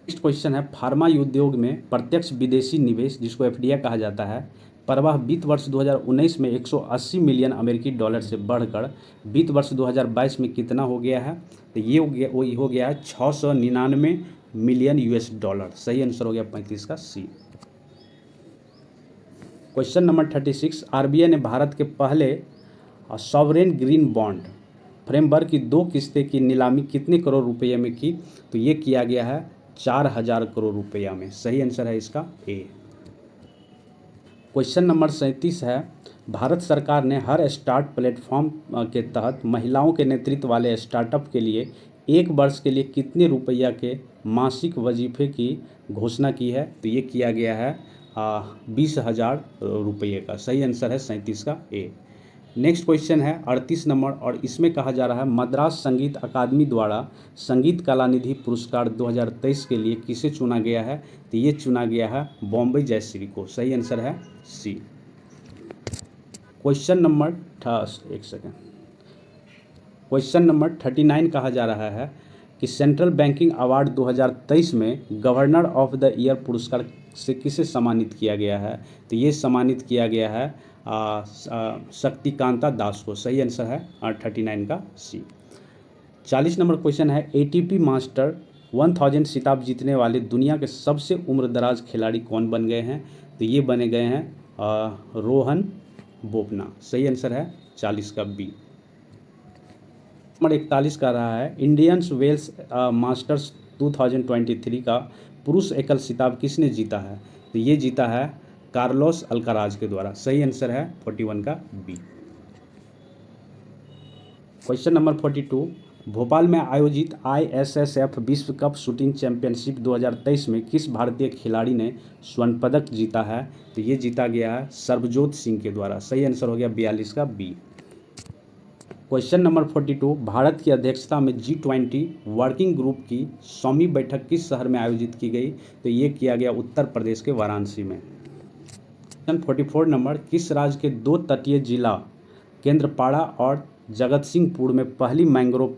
A: नेक्स्ट क्वेश्चन है फार्मा उद्योग में प्रत्यक्ष विदेशी निवेश जिसको एफडीआई कहा जाता है प्रवाह वित्त वर्ष 2019 में 180 मिलियन अमेरिकी डॉलर से बढ़कर वित्त वर्ष 2022 में कितना हो गया है? तो ये हो गया है 699 मिलियन यूएस डॉलर। सही आंसर हो गया 35 का सी। क्वेश्चन नंबर 36 आरबीआई ने भारत के पहले सॉवरेन ग्रीन बॉन्ड फ्रेमवर्क की 2 किस्तें की नीलामी कितने करोड़ रुपये में की? तो ये किया गया है 4000 करोड़ रुपया में। सही आंसर है इसका ए। क्वेश्चन नंबर 37 है भारत सरकार ने हर स्टार्ट प्लेटफॉर्म के तहत महिलाओं के नेतृत्व वाले स्टार्टअप के लिए 1 वर्ष के लिए कितने रुपया के मासिक वजीफे की घोषणा की है? तो ये किया गया है 20,000 रुपये का। सही आंसर है 37 का ए। नेक्स्ट क्वेश्चन है 38 नंबर और इसमें कहा जा रहा है मद्रास संगीत अकादमी द्वारा संगीत कलानिधि पुरस्कार 2023 के लिए किसे चुना गया है? तो ये चुना गया है बॉम्बे जयश्री को। सही आंसर है सी। क्वेश्चन नंबर 39 कहा जा रहा है कि सेंट्रल बैंकिंग अवार्ड 2023 में गवर्नर ऑफ द ईयर पुरस्कार से किसे सम्मानित किया गया है? तो ये सम्मानित किया गया है शक्तिकांता दास को। सही आंसर है 39 का सी। 40 नंबर क्वेश्चन है एटीपी मास्टर 1000 खिताब जीतने वाले दुनिया के सबसे उम्रदराज खिलाड़ी कौन बन गए हैं? तो ये बने गए हैं रोहन बोपन्ना। सही आंसर है 40 का बी। नंबर 41 का रहा है इंडियंस वेल्स मास्टर्स 2023 का पुरुष एकल खिताब किसने जीता है? तो ये जीता है कार्लोस अल्काराज के द्वारा। सही आंसर है 41 का बी। क्वेश्चन नंबर 42 भोपाल में आयोजित ISSF विश्व कप शूटिंग चैंपियनशिप 2023 में किस भारतीय खिलाड़ी ने स्वर्ण पदक जीता है? तो ये जीता गया है सर्वजोत सिंह के द्वारा। सही आंसर हो गया 42 का बी। क्वेश्चन नंबर 42 भारत की अध्यक्षता में G20 वर्किंग ग्रुप की 100वीं बैठक किस शहर में आयोजित की गई? तो ये किया गया उत्तर प्रदेश के वाराणसी में। क्वेश्चन 44 नंबर किस राज्य के 2 तटीय जिला केंद्रपाड़ा और जगत सिंहपुर में पहली मैंग्रोव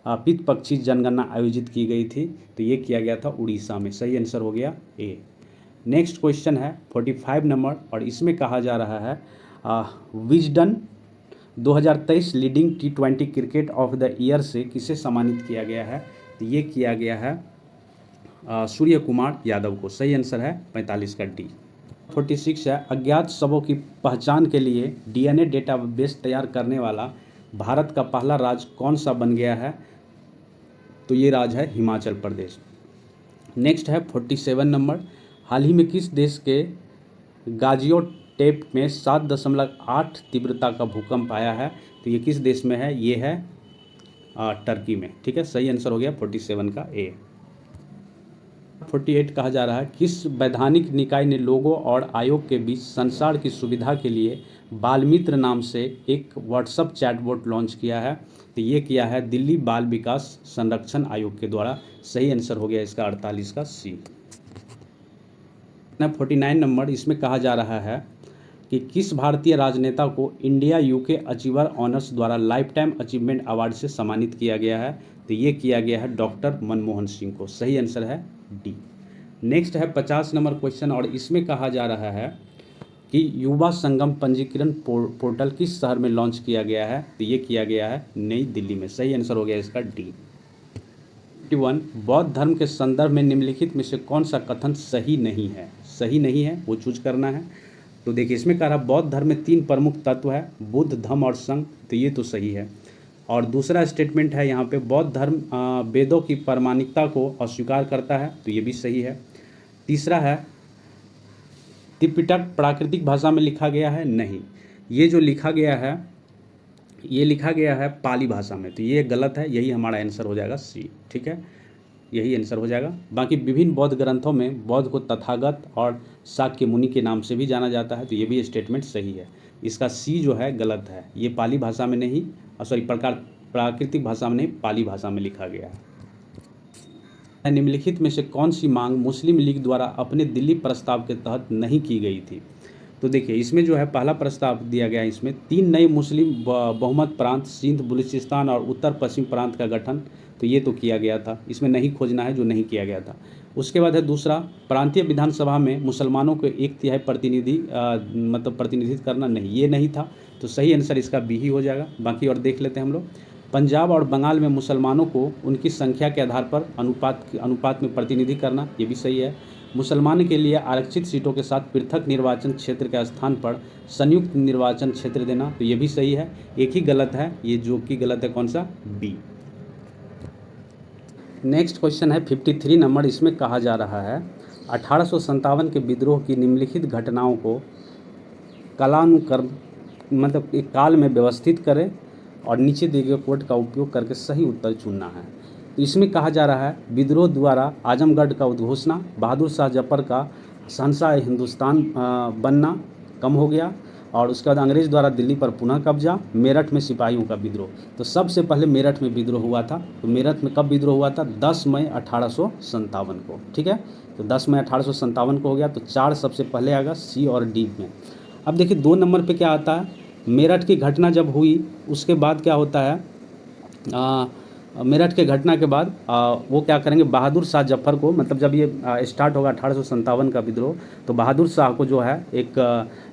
A: पित पक्षी जनगणना आयोजित की गई थी? तो ये किया गया था उड़ीसा में। सही आंसर हो गया ए। नेक्स्ट क्वेश्चन है 45 नंबर और इसमें कहा जा रहा है Wisden 2023 leading T20 cricket of the year से किसे सम्मानित किया गया है? तो ये किया गया है सूर्य कुमार यादव को। सही आंसर है 45 का डी। 46 है अज्ञात शवों की पहचान के लिए DNA डेटाबेस तैयार करने वाला भारत का पहला राज्य कौन सा बन गया है? तो ये राज्य है हिमाचल प्रदेश। नेक्स्ट है 47 नंबर हाल ही में किस देश के गाजियोटेप में 7.8 तीव्रता का भूकंप आया है? तो ये किस देश में है? ये है टर्की में। ठीक है, सही आंसर हो गया 47 का ए। 48 कहा जा रहा है किस वैधानिक निकाय ने लोगों और आयोग के बीच संचार की सुविधा के लिए बाल-मित्र नाम से एक व्हाट्सएप चैटबॉट लॉन्च किया है? तो ये किया है दिल्ली बाल विकास संरक्षण आयोग के द्वारा। सही आंसर हो गया इसका 48 का सी। 49 नंबर इसमें कहा जा रहा है कि किस भारतीय राजनेता को इंडिया यूके अचीवर ऑनर्स द्वारा लाइफ टाइम अचीवमेंट अवार्ड से सम्मानित किया गया है? तो ये किया गया है डॉक्टर मनमोहन सिंह को। सही आंसर है डी। नेक्स्ट है 50 नंबर क्वेश्चन और इसमें कहा जा रहा है कि युवा संगम पंजीकरण पोर्टल किस शहर में लॉन्च किया गया है? तो ये किया गया है नई दिल्ली में। सही आंसर हो गया इसका डी। 51 बौद्ध धर्म के संदर्भ में निम्नलिखित में से कौन सा कथन सही नहीं है? सही नहीं है वो चूज करना है। तो देखिए इसमें कह रहा बौद्ध धर्म में 3 प्रमुख तत्व है, बुद्ध, धम्म और संघ। तो ये तो सही है। और दूसरा स्टेटमेंट है यहाँ पे बौद्ध धर्म वेदों की प्रामाणिकता को अस्वीकार करता है। तो ये भी सही है। तीसरा है त्रिपिटक प्राकृतिक भाषा में लिखा गया है। नहीं, ये जो लिखा गया है ये लिखा गया है पाली भाषा में। तो ये गलत है, यही हमारा आंसर हो जाएगा सी। ठीक है, यही आंसर हो जाएगा। बाकी विभिन्न बौद्ध ग्रंथों में बौद्ध को तथागत और शाक्य मुनि के नाम से भी जाना जाता है। तो ये भी स्टेटमेंट सही है। इसका सी जो है गलत है, ये पाली भाषा में नहीं, प्राकृतिक भाषा में नहीं, पाली भाषा में लिखा गया है। निम्नलिखित में से कौन सी मांग मुस्लिम लीग द्वारा अपने दिल्ली प्रस्ताव के तहत नहीं की गई थी? तो देखिए इसमें जो है पहला प्रस्ताव दिया गया है, इसमें 3 नए मुस्लिम बहुमत प्रांत सिंध, बलूचिस्तान और उत्तर पश्चिम प्रांत का गठन। तो ये तो किया गया था, इसमें नहीं खोजना है जो नहीं किया गया था। उसके बाद है दूसरा प्रांतीय विधानसभा में मुसलमानों को 1/3 प्रतिनिधित्व करना। नहीं, ये नहीं था। तो सही आंसर इसका बी ही हो जाएगा। बाकी और देख लेते हैं हम लोग। पंजाब और बंगाल में मुसलमानों को उनकी संख्या के आधार पर अनुपात में प्रतिनिधि करना। ये भी सही है। मुसलमान के लिए आरक्षित सीटों के साथ पृथक निर्वाचन क्षेत्र के स्थान पर संयुक्त निर्वाचन क्षेत्र देना। तो ये भी सही है। एक ही गलत है, ये जो कि गलत है कौन सा? बी। नेक्स्ट क्वेश्चन है 53 नंबर। इसमें कहा जा रहा है 1857 के विद्रोह की निम्नलिखित घटनाओं को कालानुक्रम एक काल में व्यवस्थित करें और नीचे दिए गए कोड का उपयोग करके सही उत्तर चुनना है। तो इसमें कहा जा रहा है विद्रोह द्वारा आजमगढ़ का उद्घोषणा, बहादुर शाह जफर का शहंशाह हिंदुस्तान बनना कम हो गया, और उसके बाद अंग्रेज़ द्वारा दिल्ली पर पुनः कब्जा, मेरठ में सिपाहियों का विद्रोह। तो सबसे पहले मेरठ में विद्रोह हुआ था। तो मेरठ में कब विद्रोह हुआ था? 10 मई 1857 को। ठीक है, तो 10 मई 1857 को हो गया। तो 4 सबसे पहले आएगा, सी और डी में। अब देखिए 2 नंबर पे क्या आता है, मेरठ की घटना जब हुई उसके बाद क्या होता है, मेरठ के घटना के बाद वो क्या करेंगे, बहादुर शाह जफर को, जब ये स्टार्ट होगा 1857 का विद्रोह, तो बहादुर शाह को जो है एक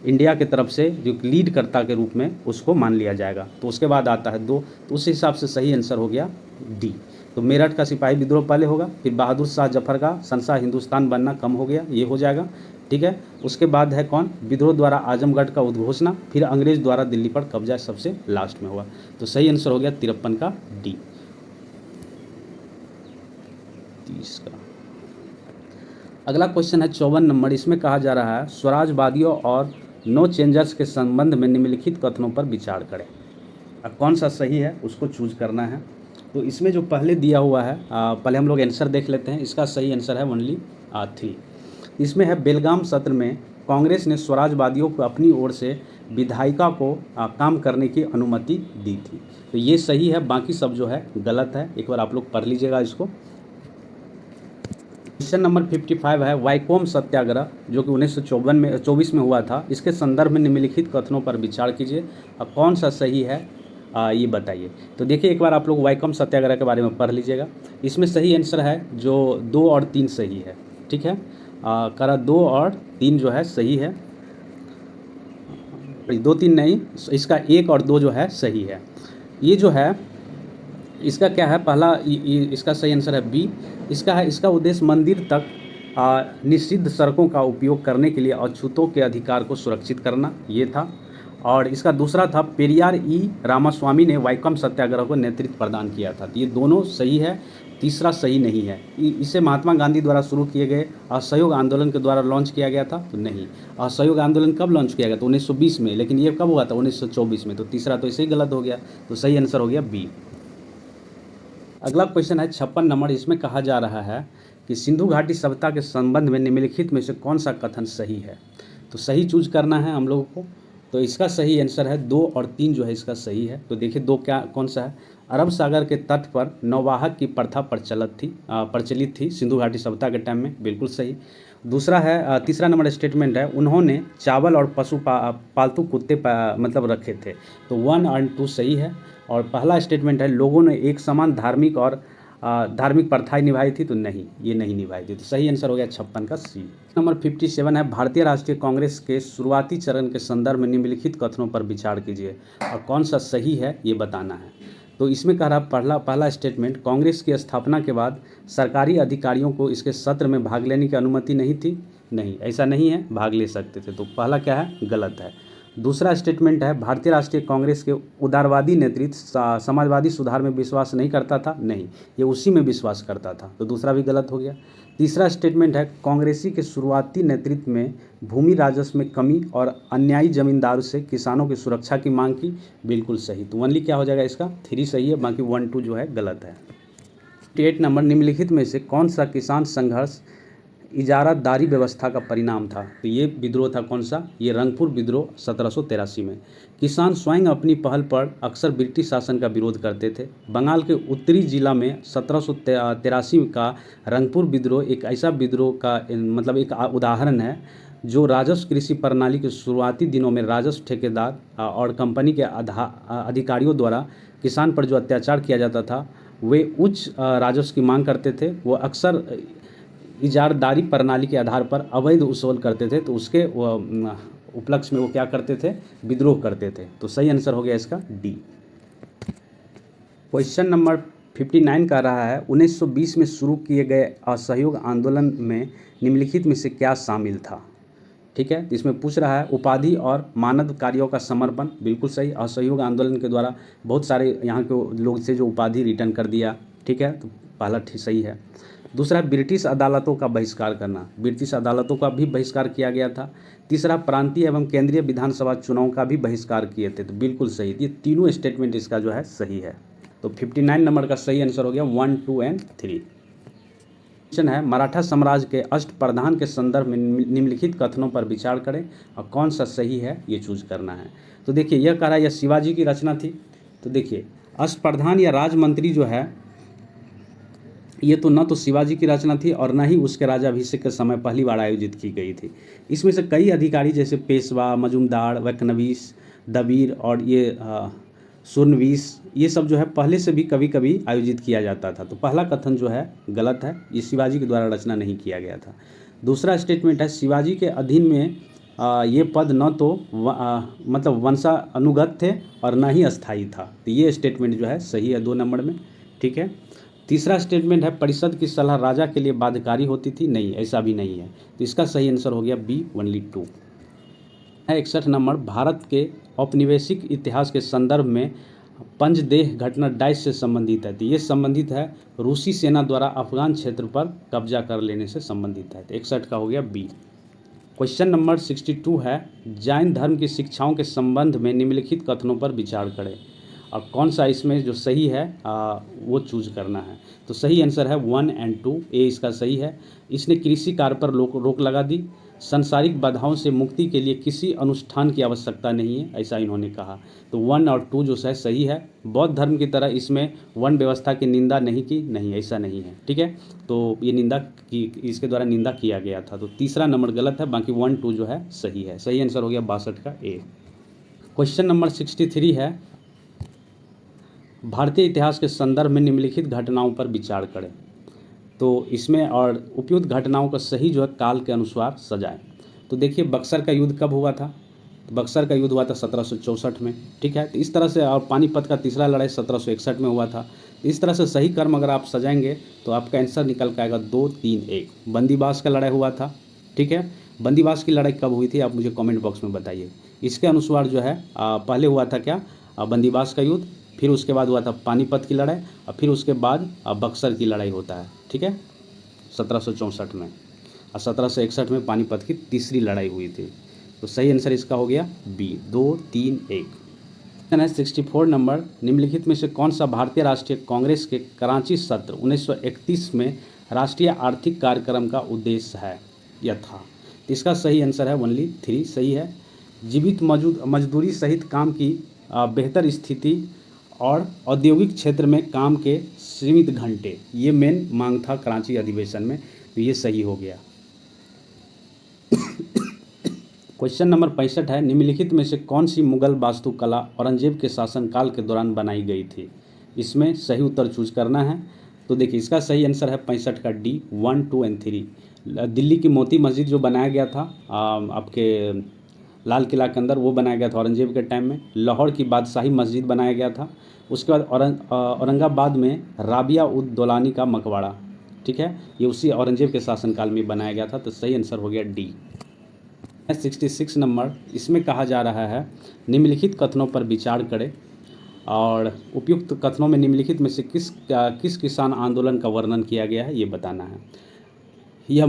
A: इंडिया के तरफ से जो लीड कर्ता के रूप में उसको मान लिया जाएगा। तो उसके बाद आता है 2। तो उस हिसाब से सही आंसर हो गया डी। तो मेरठ का सिपाही विद्रोह पहले होगा, फिर बहादुर शाह जफर का शहंशाह हिंदुस्तान बनना कम हो गया, ये हो जाएगा। ठीक है, उसके बाद है कौन, विद्रोह द्वारा आजमगढ़ का उद्घोषणा, फिर अंग्रेज़ द्वारा दिल्ली पर कब्जा सबसे लास्ट में हुआ। तो सही आंसर हो गया 53 का डी। 30 का अगला क्वेश्चन है 54 नंबर। इसमें कहा जा रहा है स्वराजवादियों और नो चेंजर्स के संबंध में निम्नलिखित कथनों पर विचार करें। अब कौन सा सही है उसको चूज करना है। तो इसमें जो पहले दिया हुआ है, पहले हम लोग आंसर देख लेते हैं। इसका सही आंसर है ओनली 3। इसमें है बेलगाम सत्र में कांग्रेस ने स्वराजवादियों को अपनी ओर से विधायिका को काम करने की अनुमति दी थी। तो ये सही है, बाकी सब जो है गलत है। एक बार आप लोग पढ़ लीजिएगा इसको। क्वेश्चन नंबर 55 है वाइकोम सत्याग्रह जो कि 1924 में हुआ था, इसके संदर्भ में निम्नलिखित कथनों पर विचार कीजिए और कौन सा सही है ये बताइए। तो देखिए एक बार आप लोग वाइकोम सत्याग्रह के बारे में पढ़ लीजिएगा। इसमें सही आंसर है जो 2 और 3 सही है। ठीक है, 2 और 3 जो है सही है, 2 3 नहीं, इसका 1 और 2 जो है सही है। ये जो है इसका क्या है, पहला इसका सही आंसर है बी। इसका उद्देश्य मंदिर तक निषिद्ध सड़कों का उपयोग करने के लिए अछूतों के अधिकार को सुरक्षित करना, ये था। और इसका दूसरा था पेरियार रामास्वामी ने वाइकोम सत्याग्रह को नेतृत्व प्रदान किया था। तो ये दोनों सही है, तीसरा सही नहीं है। इसे महात्मा गांधी द्वारा शुरू किए गए असहयोग आंदोलन के द्वारा लॉन्च किया गया था। तो नहीं, असहयोग आंदोलन कब लॉन्च किया गया था? 1920 में, लेकिन ये कब हुआ था? 1924 में। तो तीसरा तो इसे ही गलत हो गया। तो सही आंसर हो गया बी। अगला क्वेश्चन है 56 नंबर। इसमें कहा जा रहा है कि सिंधु घाटी सभ्यता के संबंध में निम्नलिखित में से कौन सा कथन सही है। तो सही चूज करना है हम लोगों को। तो इसका सही आंसर है 2 और 3 जो है इसका सही है। तो देखिए 2 कौन सा है, अरब सागर के तट पर नौवाहक की प्रथा प्रचलित थी सिंधु घाटी सभ्यता के टाइम में, बिल्कुल सही। दूसरा है तीसरा नंबर स्टेटमेंट है, उन्होंने चावल और पालतू कुत्ते मतलब रखे थे। तो 1 और 2 सही है। और पहला स्टेटमेंट है, लोगों ने एक समान धार्मिक प्रथाएं निभाई थी। तो नहीं, ये नहीं निभाई थी। तो सही आंसर हो गया 56 का सी। नंबर 57 है, भारतीय राष्ट्रीय कांग्रेस के शुरुआती चरण के संदर्भ में निम्नलिखित कथनों पर विचार कीजिए और कौन सा सही है ये बताना है। तो इसमें कह रहा पहला स्टेटमेंट, कांग्रेस की स्थापना के बाद सरकारी अधिकारियों को इसके सत्र में भाग लेने की अनुमति नहीं थी। नहीं, ऐसा नहीं है, भाग ले सकते थे। तो पहला क्या है, गलत है। दूसरा स्टेटमेंट है, भारतीय राष्ट्रीय कांग्रेस के उदारवादी नेतृत्व समाजवादी सुधार में विश्वास नहीं करता था। नहीं, ये उसी में विश्वास करता था। तो दूसरा भी गलत हो गया। तीसरा स्टेटमेंट है, कांग्रेसी के शुरुआती नेतृत्व में भूमि राजस्व में कमी और अन्यायी जमींदारों से किसानों की सुरक्षा की मांग की। बिल्कुल सही। तो ओनली क्या हो जाएगा इसका, 3 सही है, बाकी 1 2 जो है गलत है। 8 नंबर, निम्नलिखित में से कौन सा किसान संघर्ष इजारादारी व्यवस्था का परिणाम था। तो ये विद्रोह था कौन सा, ये रंगपुर विद्रोह 1783 में। किसान स्वयं अपनी पहल पर अक्सर ब्रिटिश शासन का विरोध करते थे। बंगाल के उत्तरी जिला में 1783 का रंगपुर विद्रोह एक ऐसा विद्रोह का मतलब एक उदाहरण है जो राजस्व कृषि प्रणाली के शुरुआती दिनों में राजस्व ठेकेदार और कंपनी के अधिकारियों द्वारा किसान पर जो अत्याचार किया जाता था, वे उच्च राजस्व की मांग करते थे। वो अक्सर इजारदारी प्रणाली के आधार पर अवैध वसूल करते थे। तो उसके उपलक्ष्य में वो क्या करते थे, विद्रोह करते थे। तो सही आंसर हो गया इसका डी। क्वेश्चन नंबर 59 का रहा है, 1920 में शुरू किए गए असहयोग आंदोलन में निम्नलिखित में से क्या शामिल था। ठीक है, इसमें पूछ रहा है उपाधि और मानद कार्यों का समर्पण। बिल्कुल सही। असहयोग आंदोलन के द्वारा बहुत सारे यहाँ के लोग से जो उपाधि रिटर्न कर दिया। ठीक है, तो पहला सही है। दूसरा, ब्रिटिश अदालतों का बहिष्कार करना। ब्रिटिश अदालतों का भी बहिष्कार किया गया था। तीसरा, प्रांतीय एवं केंद्रीय विधानसभा चुनाव का भी बहिष्कार किए थे। तो बिल्कुल सही। ये तीनों स्टेटमेंट इसका जो है सही है। तो 59 नंबर का सही आंसर हो गया 1 2 और 3। क्वेश्चन है, मराठा साम्राज्य के अष्टप्रधान के संदर्भ में निम्नलिखित कथनों पर विचार करें और कौन सा सही है ये चूज करना है। तो देखिए, यह कह रहा है यह शिवाजी की रचना थी। तो देखिए, अष्टप्रधान या राजमंत्री जो है ये तो न तो शिवाजी की रचना थी और न ही उसके राजाभिषेक के समय पहली बार आयोजित की गई थी। इसमें से कई अधिकारी जैसे पेशवा, मजूमदार, वैकनवीस, दबीर और ये सुरनवीस, ये सब जो है पहले से भी कभी कभी आयोजित किया जाता था। तो पहला कथन जो है गलत है, ये शिवाजी के द्वारा रचना नहीं किया गया था। दूसरा स्टेटमेंट है, शिवाजी के अधीन में ये पद न तो मतलब वंशानुगत थे और न ही अस्थायी था। तो ये स्टेटमेंट जो है सही है 2 नंबर में। ठीक है। तीसरा स्टेटमेंट है, परिषद की सलाह राजा के लिए बाध्यकारी होती थी। नहीं, ऐसा भी नहीं है। तो इसका सही आंसर हो गया बी, ओनली 2 है। 61 नंबर, भारत के औपनिवेशिक इतिहास के संदर्भ में पंजदेह घटना डैश से संबंधित है। तो ये संबंधित है रूसी सेना द्वारा अफगान क्षेत्र पर कब्जा कर लेने से संबंधित है। तो 61 का हो गया बी। क्वेश्चन नंबर 62 है, जैन धर्म की शिक्षाओं के संबंध में निम्नलिखित कथनों पर विचार करें और कौन सा इसमें जो सही है वो चूज करना है। तो सही आंसर है 1 और 2, ए इसका सही है। इसने कृषि कार्य पर रोक लगा दी। सांसारिक बाधाओं से मुक्ति के लिए किसी अनुष्ठान की आवश्यकता नहीं है, ऐसा इन्होंने कहा। तो 1 और 2 जो है सही है। बौद्ध धर्म की तरह इसमें वर्ण व्यवस्था की निंदा नहीं की। नहीं, ऐसा नहीं है। ठीक है, तो ये निंदा की, इसके द्वारा निंदा किया गया था। तो तीसरा नंबर गलत है, बाकी 1 2 जो है सही है। सही आंसर हो गया 62 का ए। क्वेश्चन नंबर 63 है, भारतीय इतिहास के संदर्भ में निम्नलिखित घटनाओं पर विचार करें। तो इसमें और उपयुक्त घटनाओं का सही जो है काल के अनुसार सजाएं। तो देखिए, बक्सर का युद्ध कब हुआ था। तो बक्सर का युद्ध हुआ था 1764 में। ठीक है, तो इस तरह से, और पानीपत का तीसरा लड़ाई 1761 में हुआ था। इस तरह से सही क्रम अगर आप सजाएंगे तो आपका आंसर निकल के आएगा 2 3 1। बंदीबास का लड़ाई हुआ था। ठीक है, बंदीबास की लड़ाई कब हुई थी आप मुझे कमेंट बॉक्स में बताइए। इसके अनुसार जो है पहले हुआ था क्या, बंदीबास का युद्ध, फिर उसके बाद हुआ था पानीपत की लड़ाई और फिर उसके बाद बक्सर की लड़ाई होता है। ठीक है, 1764 में, और 1761 में पानीपत की तीसरी लड़ाई हुई थी। तो सही आंसर इसका हो गया बी, 2 3 1। 64 नंबर, निम्नलिखित में से कौन सा भारतीय राष्ट्रीय कांग्रेस के कराची सत्र 1931 में राष्ट्रीय आर्थिक कार्यक्रम का उद्देश्य है या था। तो इसका सही आंसर है ओनली 3 सही है। जीवित मजदूरी सहित काम की बेहतर स्थिति और औद्योगिक क्षेत्र में काम के सीमित घंटे, ये मेन मांग था कराची अधिवेशन में। तो ये सही हो गया। क्वेश्चन नंबर 65 है, निम्नलिखित में से कौन सी मुगल वास्तुकला औरंगजेब के शासनकाल के दौरान बनाई गई थी? इसमें सही उत्तर चूज करना है। तो देखिए इसका सही आंसर है 65 का डी, 1, 2 एंड 3। दिल्ली की मोती मस्जिद जो बनाया गया था आपके लाल किला के अंदर, वो बनाया गया था औरंगजेब के टाइम में। लाहौर की बादशाही मस्जिद बनाया गया था। उसके बाद औरंगाबाद में राबिया उद दौलानी का मकबरा, ठीक है, ये उसी औरंगजेब के शासनकाल में बनाया गया था। तो सही आंसर हो गया डी। 66 नंबर, इसमें कहा जा रहा है निम्नलिखित कथनों पर विचार करें और उपयुक्त कथनों में निम्नलिखित में से किस किसान आंदोलन का वर्णन किया गया है ये बताना है। यह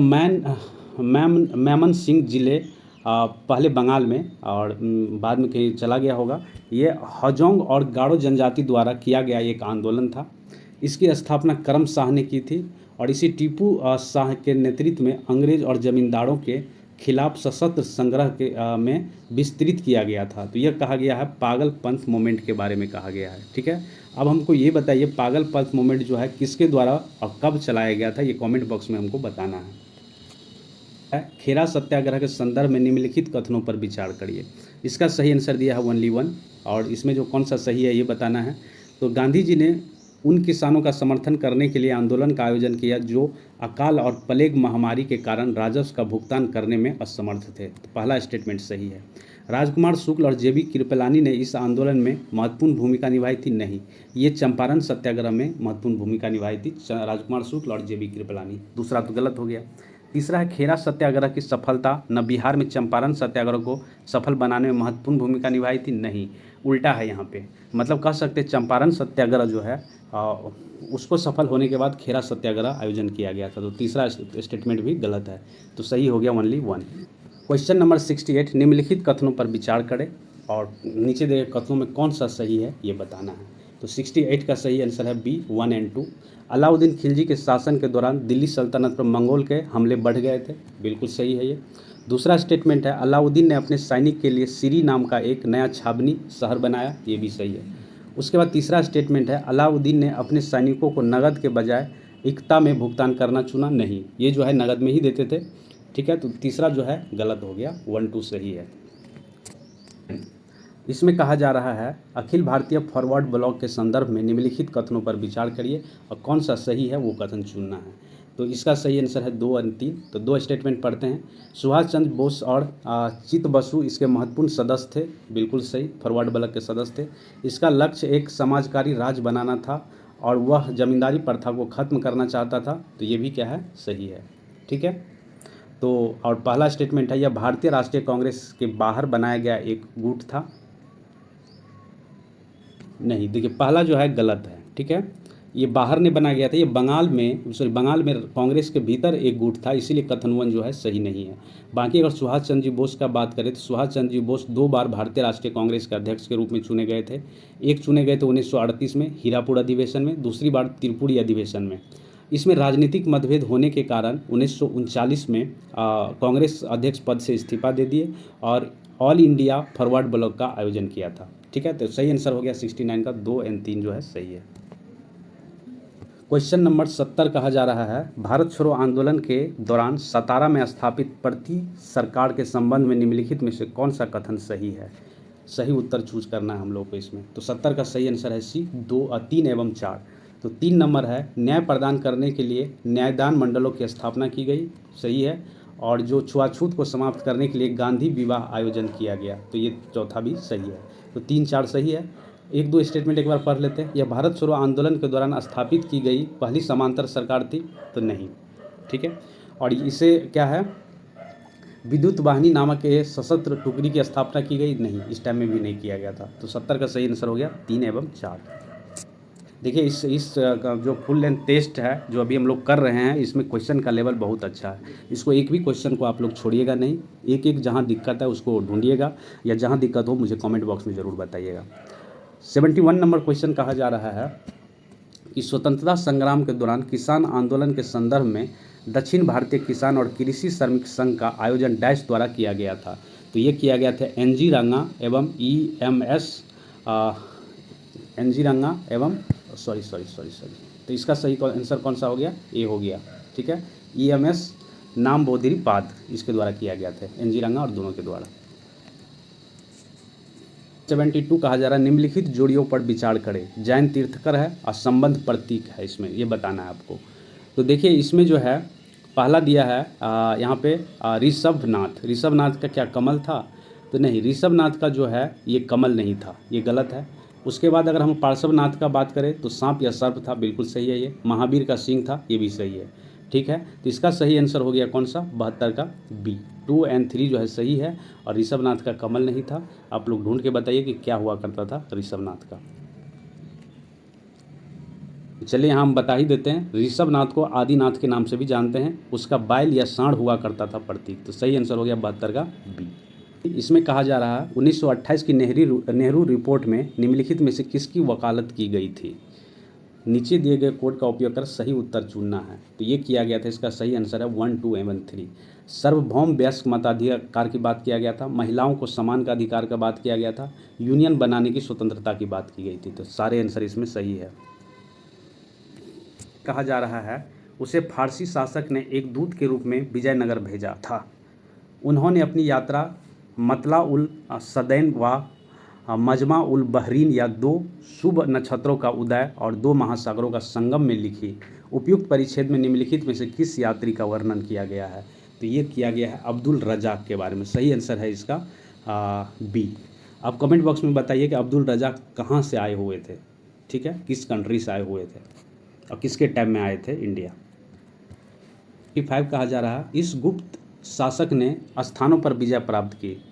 A: मैमन सिंह जिले पहले बंगाल में और बाद में कहीं चला गया होगा। ये हजोंग और गारो जनजाति द्वारा किया गया एक आंदोलन था। इसकी स्थापना करम शाह ने की थी और इसी टीपू शाह के नेतृत्व में अंग्रेज और जमींदारों के खिलाफ सशस्त्र संग्रह के में विस्तृत किया गया था। तो यह कहा गया है पागल पंथ मूवमेंट के बारे में कहा गया है, ठीक है। अब हमको ये बताइए पागल पंथ मूवमेंट जो है किसके द्वारा और कब चलाया गया था, ये कमेंट बॉक्स में हमको बताना है। खेरा सत्याग्रह के संदर्भ में निम्नलिखित कथनों पर विचार करिए। इसका सही आंसर दिया है ओनली 1 और इसमें जो कौन सा सही है ये बताना है। तो गांधी जी ने उन किसानों का समर्थन करने के लिए आंदोलन का आयोजन किया जो अकाल और प्लेग महामारी के कारण राजस्व का भुगतान करने में असमर्थ थे। तो पहला स्टेटमेंट सही है। राजकुमार शुक्ल और जेबी कृपलानी ने इस आंदोलन में महत्वपूर्ण भूमिका निभाई थी? नहीं, ये चंपारण सत्याग्रह में महत्वपूर्ण भूमिका निभाई थी राजकुमार शुक्ल और जेबी कृपलानी। दूसरा तो गलत हो गया। तीसरा है खेरा सत्याग्रह की सफलता न बिहार में चंपारण सत्याग्रह को सफल बनाने में महत्वपूर्ण भूमिका निभाई थी? नहीं, उल्टा है यहाँ पे। मतलब कह सकते चंपारण सत्याग्रह जो है उसको सफल होने के बाद खेरा सत्याग्रह आयोजन किया गया था। तो तीसरा स्टेटमेंट भी गलत है। तो सही हो गया ओनली 1। क्वेश्चन नंबर 68, निम्नलिखित कथनों पर विचार करें और नीचे दिए कथनों में कौन सा सही है ये बताना है। तो 68 का सही आंसर है बी, 1 एंड 2। अलाउद्दीन खिलजी के शासन के दौरान दिल्ली सल्तनत पर मंगोल के हमले बढ़ गए थे, बिल्कुल सही है ये। दूसरा स्टेटमेंट है अलाउद्दीन ने अपने सैनिक के लिए सीरी नाम का एक नया छावनी शहर बनाया, ये भी सही है। उसके बाद तीसरा स्टेटमेंट है अलाउद्दीन ने अपने सैनिकों को नगद के बजाय इक्ता में भुगतान करना चुना। नहीं, ये जो है नगद में ही देते थे, ठीक है। तो तीसरा जो है गलत हो गया, 1, 2 सही है। इसमें कहा जा रहा है अखिल भारतीय फॉरवर्ड ब्लॉक के संदर्भ में निम्नलिखित कथनों पर विचार करिए और कौन सा सही है वो कथन चुनना है। तो इसका सही आंसर है 2 और 3। तो 2 स्टेटमेंट पढ़ते हैं। सुभाष चंद्र बोस और चित बसु इसके महत्वपूर्ण सदस्य थे, बिल्कुल सही, फॉरवर्ड ब्लॉक के सदस्य थे। इसका लक्ष्य एक समाजकारी राज्य बनाना था और वह जमींदारी प्रथा को खत्म करना चाहता था। तो ये भी क्या है, सही है, ठीक है। तो और पहला स्टेटमेंट है यह भारतीय राष्ट्रीय कांग्रेस के बाहर बनाया गया एक गुट था। नहीं, देखिए पहला जो है गलत है, ठीक है। ये बाहर नहीं बनाया गया था, ये बंगाल में कांग्रेस के भीतर एक गुट था, इसीलिए कथन 1 जो है सही नहीं है। बाकी अगर सुभाष चंद्र जी बोस का बात करें तो सुभाष चंद्र जी बोस 2 बार भारतीय राष्ट्रीय कांग्रेस के अध्यक्ष के रूप में चुने गए थे। एक चुने गए थे 1938 में हीरापुर अधिवेशन में, दूसरी बार त्रिपुरी अधिवेशन में। इसमें राजनीतिक मतभेद होने के कारण 1939 में कांग्रेस अध्यक्ष पद से इस्तीफा दे दिए और ऑल इंडिया फॉरवर्ड ब्लॉक का आयोजन किया था, ठीक है। तो सही आंसर हो गया 69 का, 2 और 3 जो है सही है। क्वेश्चन नंबर 70 कहा जा रहा है भारत छोड़ो आंदोलन के दौरान सतारा में स्थापित प्रति सरकार के संबंध में निम्नलिखित में से कौन सा कथन सही है। सही उत्तर चूज करना है हम लोग को इसमें। तो 70 का सही आंसर है सी, 2 और 3 एवं 4। तो 3 नंबर है न्याय प्रदान करने के लिए न्यायदान मंडलों की स्थापना की गई, सही है। और जो छुआछूत को समाप्त करने के लिए गांधी विवाह आयोजन किया गया, तो ये चौथा भी सही है। तो 3, 4 सही है। 1, 2 स्टेटमेंट एक बार पढ़ लेते हैं। यह भारत छोड़ो आंदोलन के दौरान स्थापित की गई पहली समांतर सरकार थी, तो नहीं, ठीक है। और इसे क्या है, विद्युत वाहिनी नामक ये सशस्त्र टुकड़ी की स्थापना की गई, नहीं, इस टाइम में भी नहीं किया गया था। तो 70 का सही आंसर हो गया 3 एवं 4। देखिए इस जो फुल लेंथ टेस्ट है जो अभी हम लोग कर रहे हैं, इसमें क्वेश्चन का लेवल बहुत अच्छा है। इसको एक भी क्वेश्चन को आप लोग छोड़िएगा नहीं, एक एक जहाँ दिक्कत है उसको ढूंढिएगा या जहाँ दिक्कत हो मुझे कमेंट बॉक्स में ज़रूर बताइएगा। 71 नंबर क्वेश्चन कहा जा रहा है कि स्वतंत्रता संग्राम के दौरान किसान आंदोलन के संदर्भ में दक्षिण भारतीय किसान और कृषि श्रमिक संघ का आयोजन डैश द्वारा किया गया था। तो ये किया गया था NG रंगा एवं NG रंगा एवं सॉरी। तो इसका सही आंसर कौन सा हो गया, ए हो गया, ठीक है। EMS नाम बोधिरी पाद इसके द्वारा किया गया था, एनजी रंगा और दोनों के द्वारा। 72 कहा जा रहा है निम्नलिखित जोड़ियों पर विचार करें। जैन तीर्थकर है और संबंध प्रतीक है, इसमें ये बताना है आपको। तो देखिए इसमें जो है पहला दिया है यहाँ पे ऋषभनाथ। ऋषभनाथ का क्या कमल था? तो नहीं, ऋषभनाथ का जो है ये कमल नहीं था, ये गलत है। उसके बाद अगर हम पार्श्वनाथ का बात करें तो सांप या सर्प था, बिल्कुल सही है ये। महावीर का सिंह था, ये भी सही है। ठीक है, तो इसका सही आंसर हो गया कौन सा? 72 का बी। 2 और 3 जो है सही है, और ऋषभनाथ का कमल नहीं था। आप लोग ढूंढ के बताइए कि क्या हुआ करता था ऋषभनाथ का। चलिए यहाँ हम बता ही देते हैं, ऋषभनाथ को आदिनाथ के नाम से भी जानते हैं। उसका बैल या सांड हुआ करता था प्रतीक। तो सही आंसर हो गया 72 का बी। इसमें कहा जा रहा है 1928 की नेहरू रिपोर्ट में निम्नलिखित में से किसकी वकालत की गई थी? नीचे दिए गए कोड का उपयोग कर सही उत्तर चुनना है। तो ये किया गया था, इसका सही आंसर है 1, 2 एवं 3। सार्वभौम वयस्क मताधिकार की बात किया गया था, महिलाओं को समान का अधिकार का बात किया गया था, यूनियन बनाने की स्वतंत्रता की बात की गई थी। तो सारे आंसर इसमें सही है। कहा जा रहा है उसे फारसी शासक ने एक दूत के रूप में विजयनगर भेजा था। उन्होंने अपनी यात्रा मतला उल सदैन व मजमा उल बहरीन या 2 शुभ नक्षत्रों का उदय और 2 महासागरों का संगम में लिखी उपयुक्त परिच्छेद में निम्नलिखित में से किस यात्री का वर्णन किया गया है? तो ये किया गया है अब्दुल रजाक के बारे में। सही आंसर है इसका बी। आप कमेंट बॉक्स में बताइए कि अब्दुल रजाक कहाँ से आए हुए थे, ठीक है, किस कंट्री से आए हुए थे और किसके टाइम में आए थे इंडिया। 5 कहा जा रहा है इस गुप्त शासक ने स्थानों पर विजय प्राप्त की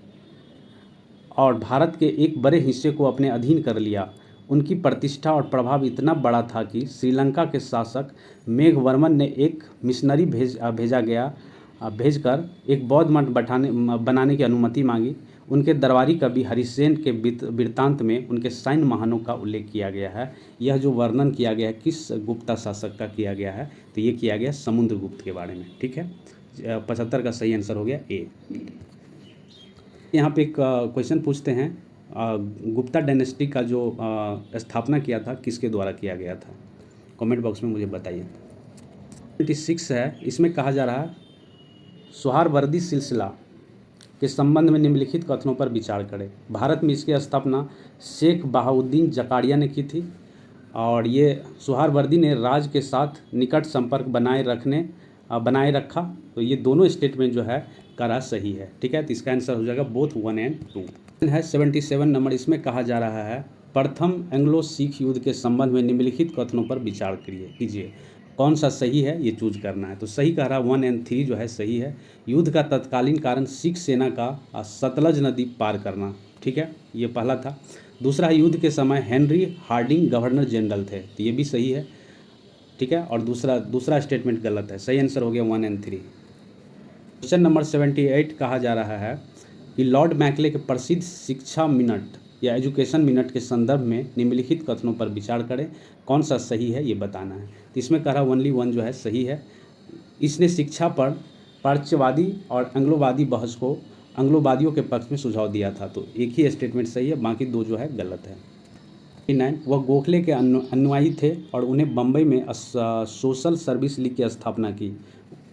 A: और भारत के एक बड़े हिस्से को अपने अधीन कर लिया। उनकी प्रतिष्ठा और प्रभाव इतना बड़ा था कि श्रीलंका के शासक मेघवर्मन ने एक मिशनरी भेजकर एक बौद्ध मठ बनाने की अनुमति मांगी। उनके दरबारी कवि हरिसेन के वृत्तांत में उनके सैन्य महानों का उल्लेख किया गया है। यह जो वर्णन किया गया है किस गुप्ता शासक का किया गया है? तो ये किया गया समुद्रगुप्त के बारे में। ठीक है, 75 का सही आंसर हो गया ए। यहाँ पे एक क्वेश्चन पूछते हैं, गुप्ता डायनेस्टी का जो स्थापना किया था किसके द्वारा किया गया था? कमेंट बॉक्स में मुझे बताइए। 26 है, इसमें कहा जा रहा है सोहरावर्दी सिलसिला के संबंध में निम्नलिखित कथनों पर विचार करें। भारत में इसकी स्थापना शेख बहाउद्दीन जकारिया ने की थी और ये सोहरावर्दी ने राज्य के साथ निकट संपर्क बनाए रखा। तो ये दोनों स्टेटमेंट जो है करा सही है। ठीक है, तो इसका आंसर हो जाएगा बोथ 1 और 2 है। 77 नंबर, इसमें कहा जा रहा है प्रथम एंग्लो सिख युद्ध के संबंध में निम्नलिखित कथनों पर विचार कीजिए। कौन सा सही है ये चूज करना है। तो सही कह रहा 1 और 3 जो है सही है। युद्ध का तत्कालीन कारण सिख सेना का सतलज नदी पार करना। ठीक है, ये पहला था। दूसरा है युद्ध के समय हेनरी हार्डिंग गवर्नर जनरल थे। तो ये भी सही है। ठीक है, और दूसरा स्टेटमेंट गलत है। सही आंसर हो गया 1 और 3। क्वेश्चन नंबर 78 कहा जा रहा है कि लॉर्ड मैकले के प्रसिद्ध शिक्षा मिनट या एजुकेशन मिनट के संदर्भ में निम्नलिखित कथनों पर विचार करें। कौन सा सही है ये बताना है। तो इसमें कह रहा ओनली 1 जो है सही है। इसने शिक्षा पर प्राच्यवादी और एंग्लोवादी बहस को एंग्लोवादियों के पक्ष में सुझाव दिया था। तो एक ही स्टेटमेंट सही है, बाकी 2 जो है गलत है। 9 वह गोखले के अनुयायी थे और उन्हें बम्बई में सोशल सर्विस लीग की स्थापना की।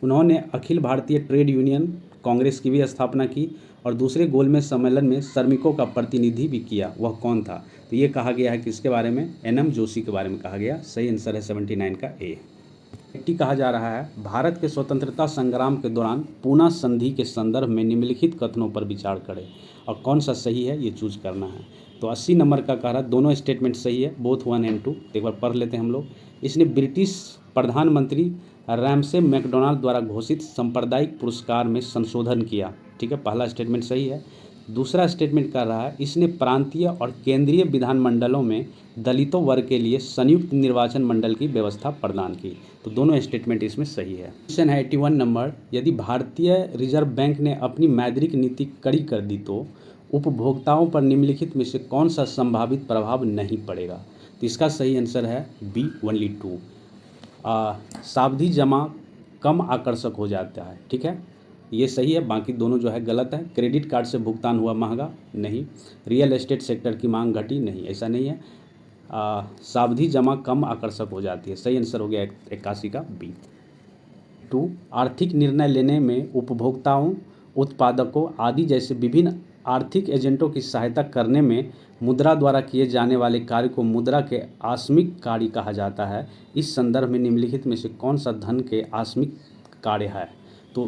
A: उन्होंने अखिल भारतीय ट्रेड यूनियन कांग्रेस की भी स्थापना की और दूसरे गोलमेज सम्मेलन में श्रमिकों का प्रतिनिधि भी किया। वह कौन था? तो ये कहा गया है किसके बारे में? NM जोशी के बारे में कहा गया। सही आंसर है 79 का ए। कहा जा रहा है भारत के स्वतंत्रता संग्राम के दौरान पूना संधि के संदर्भ में निम्नलिखित कथनों पर विचार करें और कौन सा सही है ये चूज करना है। तो 80 नंबर का कह रहा दोनों स्टेटमेंट सही है, बोथ 1 और 2। एक बार पढ़ लेते हैं हम लोग। इसने ब्रिटिश प्रधानमंत्री रैमसे मैकडोनाल्ड द्वारा घोषित सांप्रदायिक पुरस्कार में संशोधन किया। ठीक है, पहला स्टेटमेंट सही है। दूसरा स्टेटमेंट कर रहा है इसने प्रांतीय और केंद्रीय विधानमंडलों में दलितों वर्ग के लिए संयुक्त निर्वाचन मंडल की व्यवस्था प्रदान की। तो दोनों स्टेटमेंट इसमें सही है। क्वेश्चन है 81 नंबर, यदि भारतीय रिजर्व बैंक ने अपनी मौद्रिक नीति कड़ी कर दी तो उपभोक्ताओं पर निम्नलिखित में से कौन सा संभावित प्रभाव नहीं पड़ेगा? तो इसका सही आंसर है बी, ओनली 2। सावधि जमा कम आकर्षक हो जाता है। ठीक है, ये सही है, बाकी दोनों जो है गलत है। क्रेडिट कार्ड से भुगतान हुआ महंगा, नहीं। रियल एस्टेट सेक्टर की मांग घटी, नहीं, ऐसा नहीं है। सावधि जमा कम आकर्षक हो जाती है। सही आंसर हो गया 81 का बी। टू आर्थिक निर्णय लेने में उपभोक्ताओं, उत्पादकों आदि जैसे विभिन्न आर्थिक एजेंटों की सहायता करने में मुद्रा द्वारा किए जाने वाले कार्य को मुद्रा के आस्मिक कार्य कहा जाता है। इस संदर्भ में निम्नलिखित में से कौन सा धन के आस्मिक कार्य है? तो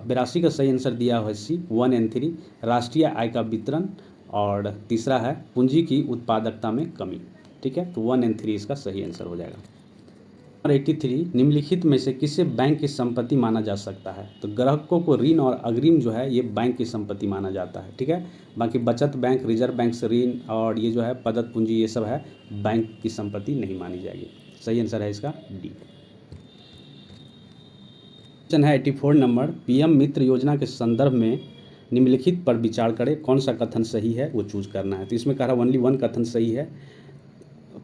A: 82 का सही आंसर दिया हुआ है सी 1 एंड 3, राष्ट्रीय आय का वितरण, और तीसरा है पूंजी की उत्पादकता में कमी। ठीक है, तो 1 एंड 3 इसका सही आंसर हो जाएगा। नंबर 83, निम्नलिखित में से किसे बैंक की संपत्ति माना जा सकता है? तो ग्राहकों को ऋण और अग्रिम जो है ये बैंक की संपत्ति माना जाता है। ठीक है, बाकी बचत बैंक, रिजर्व बैंक से ऋण और ये जो है प्रदत्त पूंजी ये सब है बैंक की संपत्ति नहीं मानी जाएगी। सही आंसर है इसका डी। क्वेश्चन है 84 नंबर, पीएम मित्र योजना के संदर्भ में निम्नलिखित पर विचार करें, कौन सा कथन सही है वो चूज करना है। तो इसमें कह रहा ओनली 1 कथन सही है।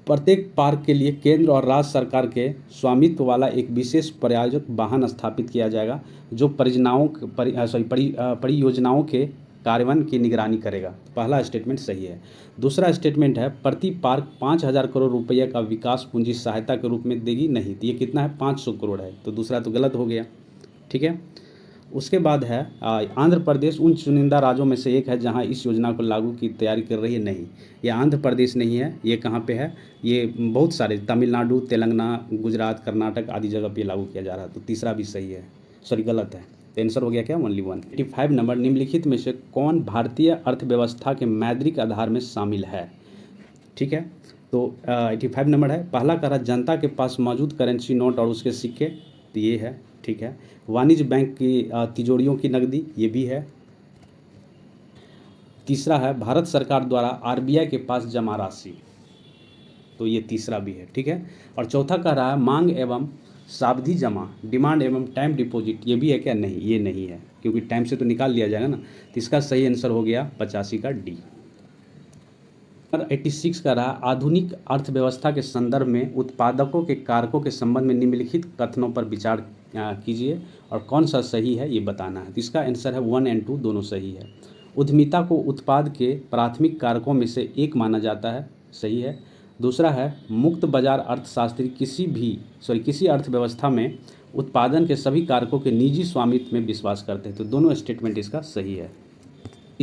A: प्रत्येक पार्क के लिए केंद्र और राज्य सरकार के स्वामित्व वाला एक विशेष प्रायोजक वाहन स्थापित किया जाएगा जो परियोजनाओं के कार्यान्वयन की निगरानी करेगा। पहला स्टेटमेंट सही है। दूसरा स्टेटमेंट है प्रति पार्क 5,000 करोड़ रुपये का विकास पूंजी सहायता के रूप में देगी नहीं। तो ये कितना है? 500 करोड़ है। तो दूसरा तो गलत हो गया। ठीक है, उसके बाद है आंध्र प्रदेश उन चुनिंदा राज्यों में से एक है जहां इस योजना को लागू की तैयारी कर रही है। नहीं, ये आंध्र प्रदेश नहीं है। ये कहां पे है? ये बहुत सारे तमिलनाडु, तेलंगाना, गुजरात, कर्नाटक आदि जगह पे लागू किया जा रहा है। तो तीसरा भी सही है, सॉरी गलत है। तो आंसर हो गया क्या? ओनली 1। 85 नंबर, निम्नलिखित में से कौन भारतीय अर्थव्यवस्था के मौद्रिक आधार में शामिल है? ठीक है, तो 85 नंबर है। पहला कह रहा जनता के पास मौजूद करेंसी नोट और उसके सिक्के, तो ये है। ठीक है, वाणिज्य बैंक की तिजोरियों की नकदी, ये भी है। तीसरा है भारत सरकार द्वारा आरबीआई के पास जमा राशि, तो ये तीसरा भी है। ठीक है, और चौथा कह रहा है मांग एवं सावधि जमा, डिमांड एवं टाइम डिपॉजिट, ये भी है क्या? नहीं, ये नहीं है, क्योंकि टाइम से तो निकाल लिया जाएगा ना। तो इसका सही आंसर हो गया 85 का डी। 86 का रहा आधुनिक अर्थव्यवस्था के संदर्भ में उत्पादकों के कारकों के संबंध में निम्नलिखित कथनों पर विचार कीजिए और कौन सा सही है ये बताना है। तो इसका आंसर है 1 एंड 2 दोनों सही है। उद्यमिता को उत्पाद के प्राथमिक कारकों में से एक माना जाता है, सही है। दूसरा है मुक्त बाजार अर्थशास्त्री किसी अर्थव्यवस्था में उत्पादन के सभी कारकों के निजी स्वामित्व में विश्वास करते हैं। तो दोनों स्टेटमेंट इसका सही है।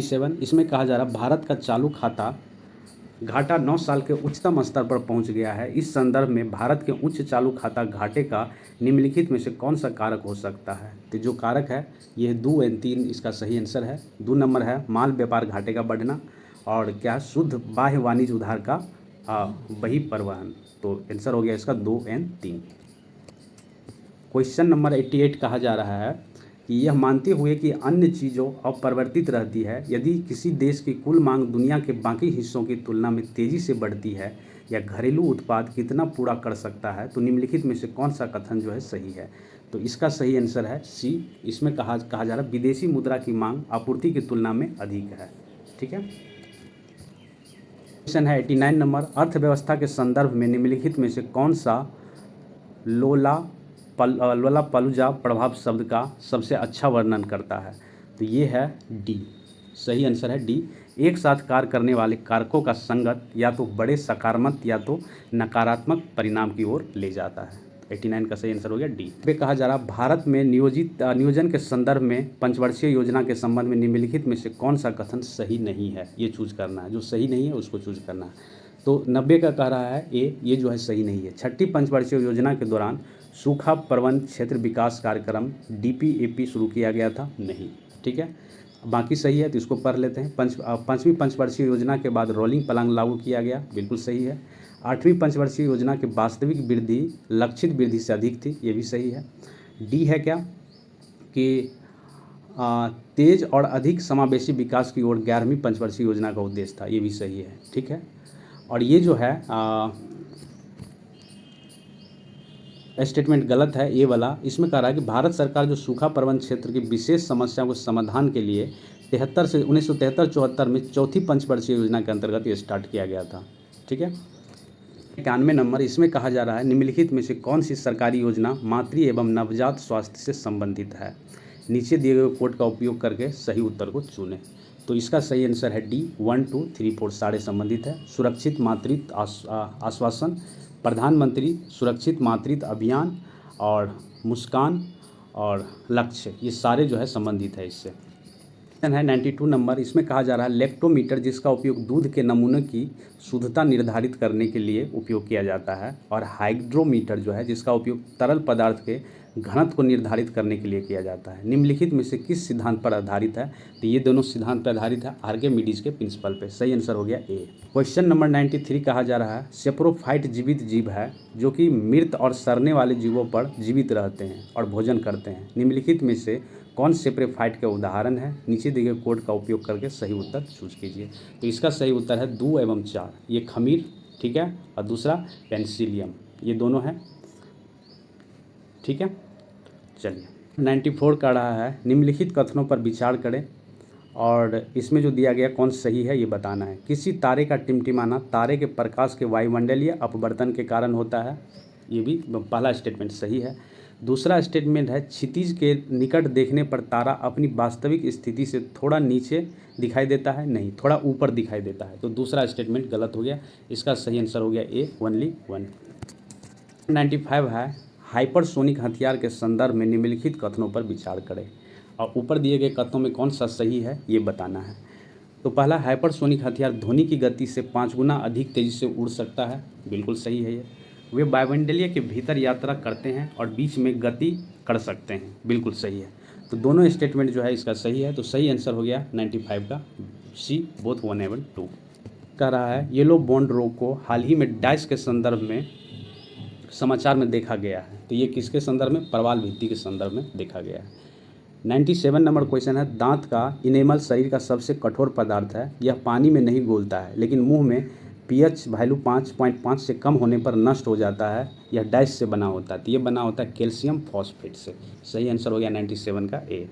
A: 7 इसमें कहा जा रहा भारत का चालू खाता घाटा 9 साल के उच्चतम स्तर पर पहुंच गया है। इस संदर्भ में भारत के उच्च चालू खाता घाटे का निम्नलिखित में से कौन सा कारक हो सकता है? तो जो कारक है ये 2 और 3 इसका सही आंसर है। 2 नंबर है माल व्यापार घाटे का बढ़ना, और क्या शुद्ध बाह्य वाणिज्य उधार का वही परिवहन। तो आंसर हो गया इसका 2 और 3। क्वेश्चन नंबर 88 कहा जा रहा है कि यह मानते हुए कि अन्य चीज़ों अपरिवर्तित रहती है, यदि किसी देश की कुल मांग दुनिया के बाकी हिस्सों की तुलना में तेज़ी से बढ़ती है या घरेलू उत्पाद कितना पूरा कर सकता है, तो निम्नलिखित में से कौन सा कथन जो है सही है? तो इसका सही आंसर है सी। इसमें कहा जा रहा है विदेशी मुद्रा की मांग आपूर्ति की तुलना में अधिक है। ठीक है, क्वेश्चन है 89 नंबर, अर्थव्यवस्था के संदर्भ में निम्नलिखित में से कौन सा लोलापालूजा प्रभाव शब्द का सबसे अच्छा वर्णन करता है? तो ये है डी, सही आंसर है डी। एक साथ कार्य करने वाले कारकों का संगत या तो बड़े सकारात्मक या तो नकारात्मक परिणाम की ओर ले जाता है। 89 का सही आंसर हो गया डी। पे कहा जा रहा भारत में नियोजन के संदर्भ में पंचवर्षीय योजना के संबंध में निम्नलिखित में से कौन सा कथन सही नहीं है? ये चूज करना है, जो सही नहीं है उसको चूज करना है। तो 90 का कह रहा है ए, ये जो है सही नहीं है। छठी पंचवर्षीय योजना के दौरान सूखा प्रबंध क्षेत्र विकास कार्यक्रम DPAP शुरू किया गया था, नहीं। ठीक है, बाकी सही है तो इसको पढ़ लेते हैं। पाँचवीं पंचवर्षीय योजना के बाद रोलिंग प्लान लागू किया गया, बिल्कुल सही है। 8वीं पंचवर्षीय योजना की वास्तविक वृद्धि लक्षित वृद्धि से अधिक थी, ये भी सही है। डी है क्या कि तेज और अधिक समावेशी विकास की ओर 11वीं पंचवर्षीय योजना का उद्देश्य था, ये भी सही है। ठीक है, और ये जो है स्टेटमेंट गलत है, ये वाला। इसमें कह रहा है कि भारत सरकार जो सूखा प्रबंध क्षेत्र की विशेष समस्याओं के समाधान के लिए 1973-74 में चौथी पंचवर्षीय योजना के अंतर्गत ये स्टार्ट किया गया था। ठीक है, 91 नंबर, इसमें कहा जा रहा है निम्नलिखित में से कौन सी सरकारी योजना मातृ एवं नवजात स्वास्थ्य से संबंधित है? नीचे दिए गए कोड का उपयोग करके सही उत्तर को चुनें। तो इसका सही आंसर है डी, 1, 2, 3, 4 सारे संबंधित है। सुरक्षित मातृत्व आश्वासन, प्रधानमंत्री सुरक्षित मातृत्व अभियान और मुस्कान और लक्ष्य, ये सारे जो है संबंधित है इससे। क्वेश्चन है 92 नंबर, इसमें कहा जा रहा है लेक्टोमीटर जिसका उपयोग दूध के नमूने की शुद्धता निर्धारित करने के लिए उपयोग किया जाता है, और हाइग्रोमीटर जो है जिसका उपयोग तरल पदार्थ के घनत्व को निर्धारित करने के लिए किया जाता है, निम्नलिखित में से किस सिद्धांत पर आधारित है? तो ये दोनों सिद्धांत पर आधारित है आर्किमिडीज के प्रिंसिपल पे। सही आंसर हो गया ए। क्वेश्चन नंबर 93 कहा जा रहा है सेप्रोफाइट जीवित जीव है जो कि मृत और सड़ने वाले जीवों पर जीवित रहते हैं और भोजन करते हैं, निम्नलिखित में से कौन सेप्रोफाइट के उदाहरण है? नीचे दिए गए कोड का उपयोग करके सही उत्तर चूज कीजिए। तो इसका सही उत्तर है 2 एवं 4, ये खमीर, ठीक है, और दूसरा पेंसिलियम, ये दोनों है, ठीक है। चलिए 94 का रहा है निम्नलिखित कथनों पर विचार करें और इसमें जो दिया गया कौन सही है ये बताना है। किसी तारे का टिमटिमाना तारे के प्रकाश के वायुमंडलीय अपवर्तन के कारण होता है, ये भी पहला स्टेटमेंट सही है। दूसरा स्टेटमेंट है क्षितिज के निकट देखने पर तारा अपनी वास्तविक स्थिति से थोड़ा नीचे दिखाई देता है, नहीं, थोड़ा ऊपर दिखाई देता है, तो दूसरा स्टेटमेंट गलत हो गया। इसका सही आंसर हो गया ए, ओनली 1। 95 है हाइपरसोनिक हथियार के संदर्भ में निम्नलिखित कथनों पर विचार करें और ऊपर दिए गए कथनों में कौन सा सही है ये बताना है। तो पहला, हाइपरसोनिक हथियार ध्वनि की गति से 5 गुना अधिक तेजी से उड़ सकता है, बिल्कुल सही है ये। वे वायुमंडलीय के भीतर यात्रा करते हैं और बीच में गति कर सकते हैं, बिल्कुल सही है। तो दोनों स्टेटमेंट जो है इसका सही है, तो सही आंसर हो गया 95 का सी, बोथ 1 एवं 2। कह रहा है येलो बॉन्ड रोग को हाल ही में डैश के संदर्भ में समाचार में देखा गया है, तो ये किसके संदर्भ में? प्रवाल भित्ति के संदर्भ में देखा गया है। 97 नंबर क्वेश्चन है दांत का इनेमल शरीर का सबसे कठोर पदार्थ है, यह पानी में नहीं घुलता है लेकिन मुंह में पीएच वैल्यू 5.5 से कम होने पर नष्ट हो जाता है, यह डैश से बना होता है, तो ये बना होता है कैल्शियम फॉस्फेट से। सही आंसर हो गया 97 का ए।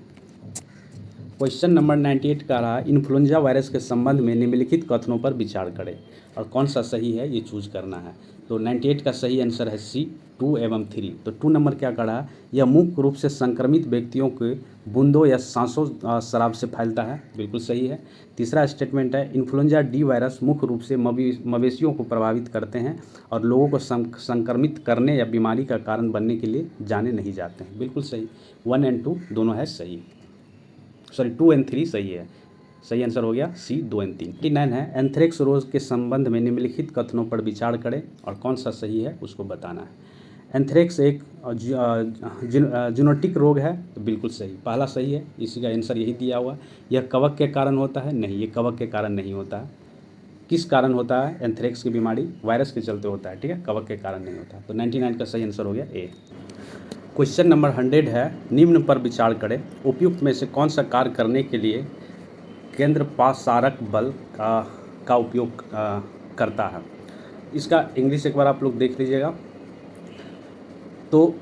A: क्वेश्चन नंबर 98 का रहा इन्फ्लुएंजा वायरस के संबंध में निम्नलिखित कथनों पर विचार करें और कौन सा सही है ये चूज करना है। तो 98 का सही आंसर है सी, 2 एवं 3। तो 2 नंबर क्या कर रहा है, यह मुख्य रूप से संक्रमित व्यक्तियों के बूंदों या सांसों शराब से फैलता है, बिल्कुल सही है। तीसरा स्टेटमेंट है इन्फ्लुएंजा डी वायरस मुख्य रूप से मवेशियों को प्रभावित करते हैं और लोगों को संक्रमित करने या बीमारी का कारण बनने के लिए जाने नहीं जाते हैं, बिल्कुल सही। 1 एंड 2 दोनों है सही, सॉरी 2 एंड 3 सही है। सही आंसर हो गया सी, 2 एंड 3। 89 है एंथ्रेक्स रोग के संबंध में निम्नलिखित कथनों पर विचार करें और कौन सा सही है उसको बताना है। एंथ्रेक्स एक जीनोटिक रोग है, तो बिल्कुल सही, पहला सही है, इसी का आंसर यही दिया हुआ। यह कवक के कारण होता है, नहीं, ये कवक के कारण नहीं होता है। किस कारण होता है एंथ्रेक्स की बीमारी? वायरस के चलते होता है, ठीक है, कवक के कारण नहीं होता। तो 99 का सही आंसर हो गया ए। क्वेश्चन नंबर 100 है निम्न पर विचार करें उपयुक्त में से कौन सा कार्य करने के लिए केंद्र पासारक बल का उपयोग करता है। इसका इंग्लिश एक बार आप लोग देख लीजिएगा। तो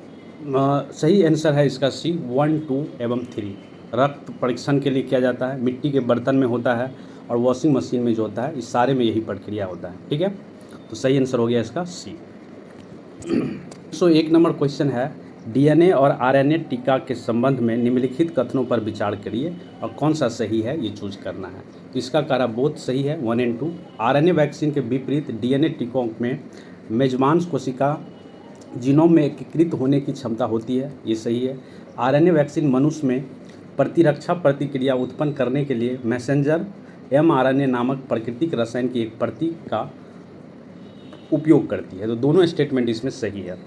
A: सही आंसर है इसका सी, 1, 2 एवं 3। रक्त परीक्षण के लिए किया जाता है, मिट्टी के बर्तन में होता है और वॉशिंग मशीन में जो होता है, इस सारे में यही प्रक्रिया होता है, ठीक है। तो सही आंसर हो गया इसका सी। 101 नंबर क्वेश्चन है डीएनए और आरएनए टीका के संबंध में निम्नलिखित कथनों पर विचार करिए और कौन सा सही है ये चूज करना है। तो इसका कार्य बोथ सही है, 1 एंड 2। आरएनए वैक्सीन के विपरीत डीएनए टीकों में मेजबान कोशिका जीनोम में एकीकृत होने की क्षमता होती है, ये सही है। आरएनए वैक्सीन मनुष्य में प्रतिरक्षा प्रतिक्रिया उत्पन्न करने के लिए मैसेंजर mRNA नामक प्राकृतिक रसायन की एक प्रति का उपयोग करती है, तो दोनों स्टेटमेंट इसमें सही है।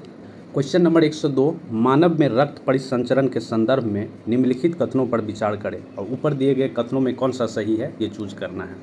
A: क्वेश्चन नंबर 102 मानव में रक्त परिसंचरण के संदर्भ में निम्नलिखित कथनों पर विचार करें और ऊपर दिए गए कथनों में कौन सा सही है ये चूज करना है।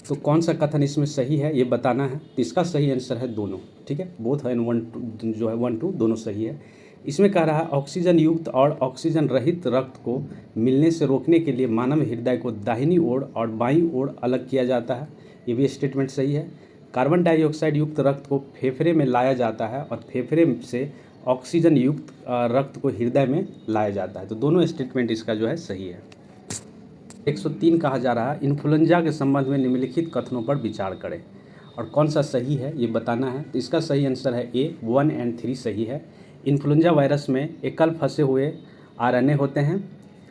A: तो कौन सा कथन इसमें सही है ये बताना है। तो इसका सही आंसर है दोनों, ठीक है, बोथ एंड 1 जो है 1, 2 दोनों सही है। इसमें कह रहा है ऑक्सीजन युक्त और ऑक्सीजन रहित रक्त को मिलने से रोकने के लिए मानव हृदय को दाहिनी ओर और बाईं ओर अलग किया जाता है, ये भी स्टेटमेंट सही है। कार्बन डाइऑक्साइड युक्त रक्त को फेफड़े में लाया जाता है और फेफड़े से ऑक्सीजन युक्त रक्त को हृदय में लाया जाता है, तो दोनों स्टेटमेंट इसका जो है सही है। 103 कहा जा रहा है इन्फ्लुएंजा के संबंध में निम्नलिखित कथनों पर विचार करें और कौन सा सही है ये बताना है। तो इसका सही आंसर है ए, 1 एंड 3 सही है। इन्फ्लुएंजा वायरस में एकल फंसे हुए आरएनए होते हैं,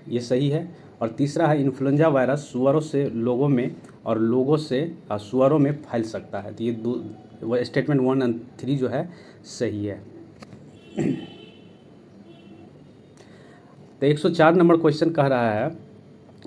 A: ये सही है। और तीसरा है इन्फ्लुएंजा वायरस सुअरों से लोगों में और लोगों से सुअरों में फैल सकता है, तो ये स्टेटमेंट 1 एंड 3 जो है सही है। तो 104 नंबर क्वेश्चन कह रहा है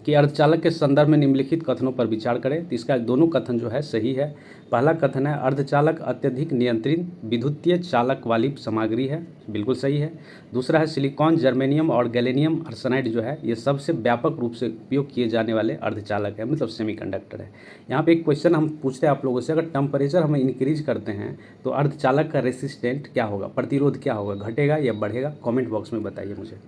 A: कि अर्धचालक के संदर्भ में निम्नलिखित कथनों पर विचार करें। तो इसका दोनों कथन जो है सही है। पहला कथन है अर्धचालक अत्यधिक नियंत्रित विद्युतीय चालक वाली सामग्री है, बिल्कुल सही है। दूसरा है सिलिकॉन, जर्मेनियम और गैलेनियम आर्सेनाइड जो है ये सबसे व्यापक रूप से उपयोग किए जाने वाले अर्धचालक है, मतलब सेमीकंडक्टर है। यहाँ पे एक क्वेश्चन हम पूछते हैं आप लोगों से, अगर टेम्परेचर हम इंक्रीज करते हैं तो अर्धचालक का रेसिस्टेंट क्या होगा, प्रतिरोध क्या होगा, घटेगा या बढ़ेगा? कॉमेंट बॉक्स में बताइए मुझे।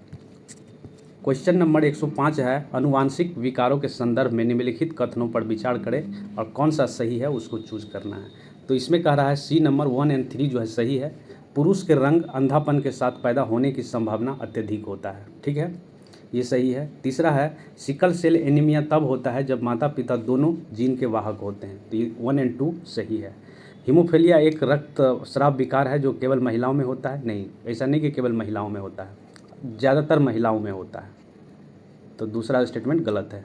A: क्वेश्चन नंबर 105 है अनुवांशिक विकारों के संदर्भ में निम्नलिखित कथनों पर विचार करें और कौन सा सही है उसको चूज करना है। तो इसमें कह रहा है सी नंबर 1 और 3 जो है सही है। पुरुष के रंग अंधापन के साथ पैदा होने की संभावना अत्यधिक होता है, ठीक है, ये सही है। तीसरा है सिकल सेल एनीमिया तब होता है जब माता पिता दोनों जीन के वाहक होते हैं, तो ये 1 और 2 सही है। हीमोफीलिया एक रक्तस्राव विकार है जो केवल महिलाओं में होता है, नहीं, ऐसा नहीं कि केवल महिलाओं में होता है, ज़्यादातर महिलाओं में होता है, तो दूसरा स्टेटमेंट गलत है।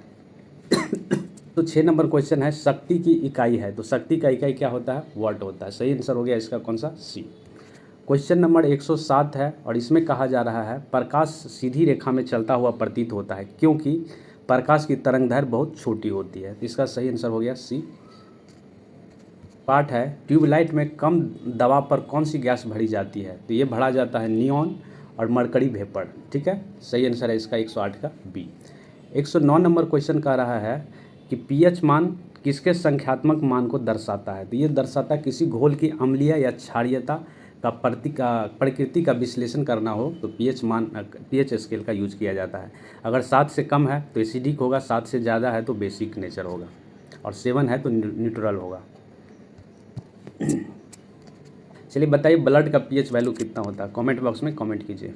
A: तो 6 नंबर क्वेश्चन है शक्ति की इकाई है, तो शक्ति का इकाई क्या होता है, वाट होता है। सही आंसर हो गया इसका कौन सा, सी। क्वेश्चन नंबर 107 है और इसमें कहा जा रहा है प्रकाश सीधी रेखा में चलता हुआ प्रतीत होता है क्योंकि प्रकाश की तरंगदैर्घ्य बहुत छोटी होती है, तो इसका सही आंसर हो गया सी। पार्ट है ट्यूबलाइट में कम दबाव पर कौन सी गैस भरी जाती है, तो ये भरा जाता है नियॉन और मरकरी वेपर, ठीक है, सही आंसर है इसका 108 का बी। 109 नंबर क्वेश्चन कह रहा है कि पीएच मान किसके संख्यात्मक मान को दर्शाता है, तो ये दर्शाता है किसी घोल की अम्लीय या क्षारीयता का प्रकृति का विश्लेषण करना हो तो पीएच स्केल का यूज किया जाता है। अगर 7 से कम है तो एसिडिक होगा, 7 से ज़्यादा है तो बेसिक नेचर होगा, और 7 है तो न्यूट्रल होगा। चलिए बताइए ब्लड का पीएच वैल्यू कितना होता है, कमेंट बॉक्स में कमेंट कीजिए।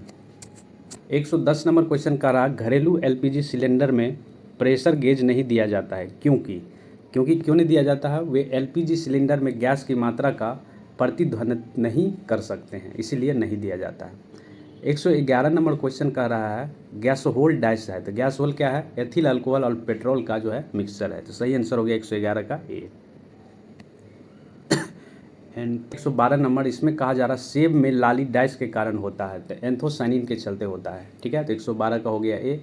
A: 110 नंबर क्वेश्चन का रहा घरेलू एलपीजी सिलेंडर में प्रेशर गेज नहीं दिया जाता है क्योंकि क्यों नहीं दिया जाता है, वे एलपीजी सिलेंडर में गैस की मात्रा का प्रतिध्वनित नहीं कर सकते हैं, इसीलिए नहीं दिया जाता है। 111 नंबर क्वेश्चन कह रहा है गैसोहोल डैश है, तो गैसोहोल क्या है, एथिल अल्कोहल और पेट्रोल का जो है मिक्सचर है, तो सही आंसर हो गया 111 का ए। एंड 112 नंबर इसमें कहा जा रहा है सेब में लाली डैश के कारण होता है, तो एंथोसाइनिन के चलते होता है, ठीक है, तो 112 का हो गया ए।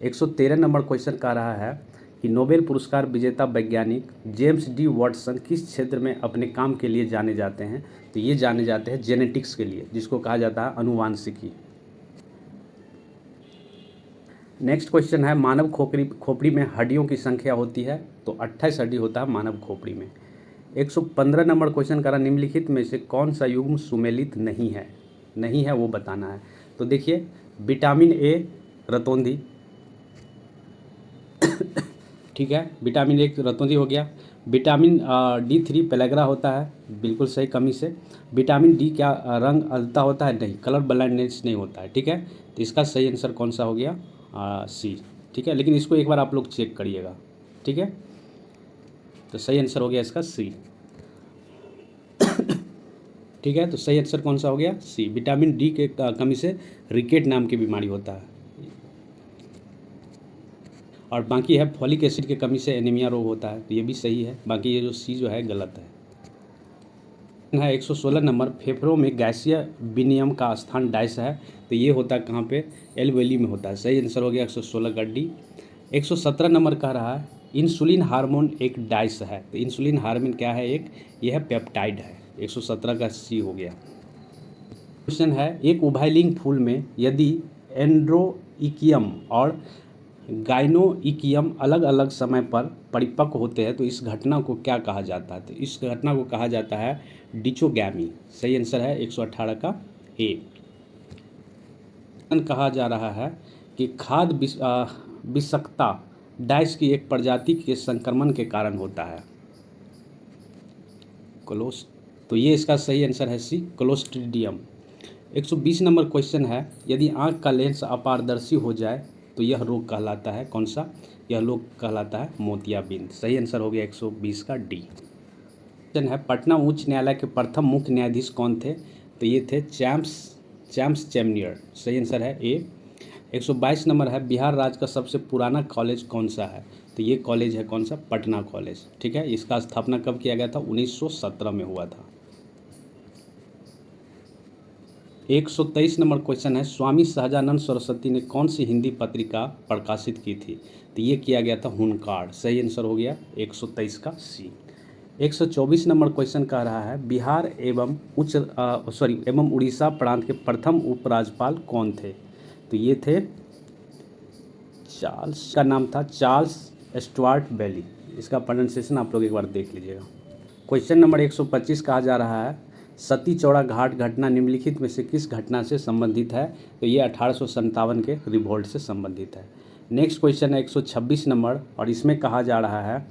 A: 113 नंबर क्वेश्चन कह रहा है कि नोबेल पुरस्कार विजेता वैज्ञानिक जेम्स डी वाटसन किस क्षेत्र में अपने काम के लिए जाने जाते हैं, तो ये जाने जाते हैं जेनेटिक्स के लिए, जिसको कहा जाता है अनुवांशिकी। नेक्स्ट क्वेश्चन है मानव खोपड़ी में हड्डियों की संख्या होती है, तो 28 हड्डी होता है मानव खोपड़ी में। 115 नंबर क्वेश्चन करा निम्नलिखित में से कौन सा युग्म सुमेलित नहीं है वो बताना है। तो देखिए विटामिन ए रतौंधी, ठीक है, विटामिन ए रतौंधी हो गया। विटामिन D3 पेलेग्रा होता है, बिल्कुल सही, कमी से। विटामिन डी क्या रंग अलता होता है, नहीं, कलर ब्लाइंडनेस नहीं होता है, ठीक है, तो इसका सही आंसर कौन सा हो गया, सी, ठीक है, लेकिन इसको एक बार आप लोग चेक करिएगा, ठीक है, तो सही आंसर हो गया इसका सी, ठीक है, तो सही आंसर कौन सा हो गया, सी। विटामिन डी के कमी से रिकेट नाम की बीमारी होता है, और बाकी है फॉलिक एसिड की कमी से एनीमिया रोग होता है, तो ये भी सही है, बाकी ये जो सी जो है गलत है। 116 नंबर फेफड़ों में गैसीय विनिमय का स्थान डाइस है, तो ये होता है कहाँ पे, एल्वेली में होता है, सही आंसर हो गया 116 का डी। 117 नंबर कह रहा है इंसुलिन हार्मोन एक डाइस है, तो इंसुलिन हार्मोन क्या है, एक ये है पेप्टाइड है, 117 का सी हो गया। क्वेश्चन है एक उभयलिंग फूल में यदि एंड्रोइकियम और गाइनोइकियम अलग अलग समय पर परिपक्व होते हैं तो इस घटना को क्या कहा जाता है, तो इस घटना को कहा जाता है डिचोगैमी, सही आंसर है 118 का ए। कहा जा रहा है कि खाद्य विषाक्तता डाइस की एक प्रजाति के संक्रमण के कारण होता है, तो ये इसका सही आंसर है सी, क्लोस्ट्रीडियम। 120 नंबर क्वेश्चन है यदि आंख का लेंस अपारदर्शी हो जाए तो यह रोग कहलाता है कौन सा, यह रोग कहलाता है मोतियाबिंद, सही आंसर हो गया 120 का डी। क्वेश्चन है पटना उच्च न्यायालय के प्रथम मुख्य न्यायाधीश कौन थे, तो ये थे चैम्स चैमनियर, सही आंसर है ए। 122 नंबर है बिहार राज्य का सबसे पुराना कॉलेज कौन सा है, तो ये कॉलेज है कौन सा, पटना कॉलेज, ठीक है, इसका स्थापना कब किया गया था, 1917 में हुआ था। 123 नंबर क्वेश्चन है, स्वामी सहजानंद सरस्वती ने कौन सी हिंदी पत्रिका प्रकाशित की थी? तो ये किया गया था हुनकाड़। सही आंसर हो गया 123 का सी। 124 नंबर क्वेश्चन कह रहा है, बिहार एवं उड़ीसा प्रांत के प्रथम उपराज्यपाल कौन थे? तो ये थे चार्ल्स, का नाम था चार्ल्स स्टुअर्ट बेली। इसका प्रोनाउंसिएशन आप लोग एक बार देख लीजिएगा। क्वेश्चन नंबर 125 कहा जा रहा है, सती चौड़ा घाट घटना निम्नलिखित में से किस घटना से संबंधित है? तो ये 1857 के रिवोल्ट से संबंधित है। नेक्स्ट क्वेश्चन है 126 नंबर, और इसमें कहा जा रहा है,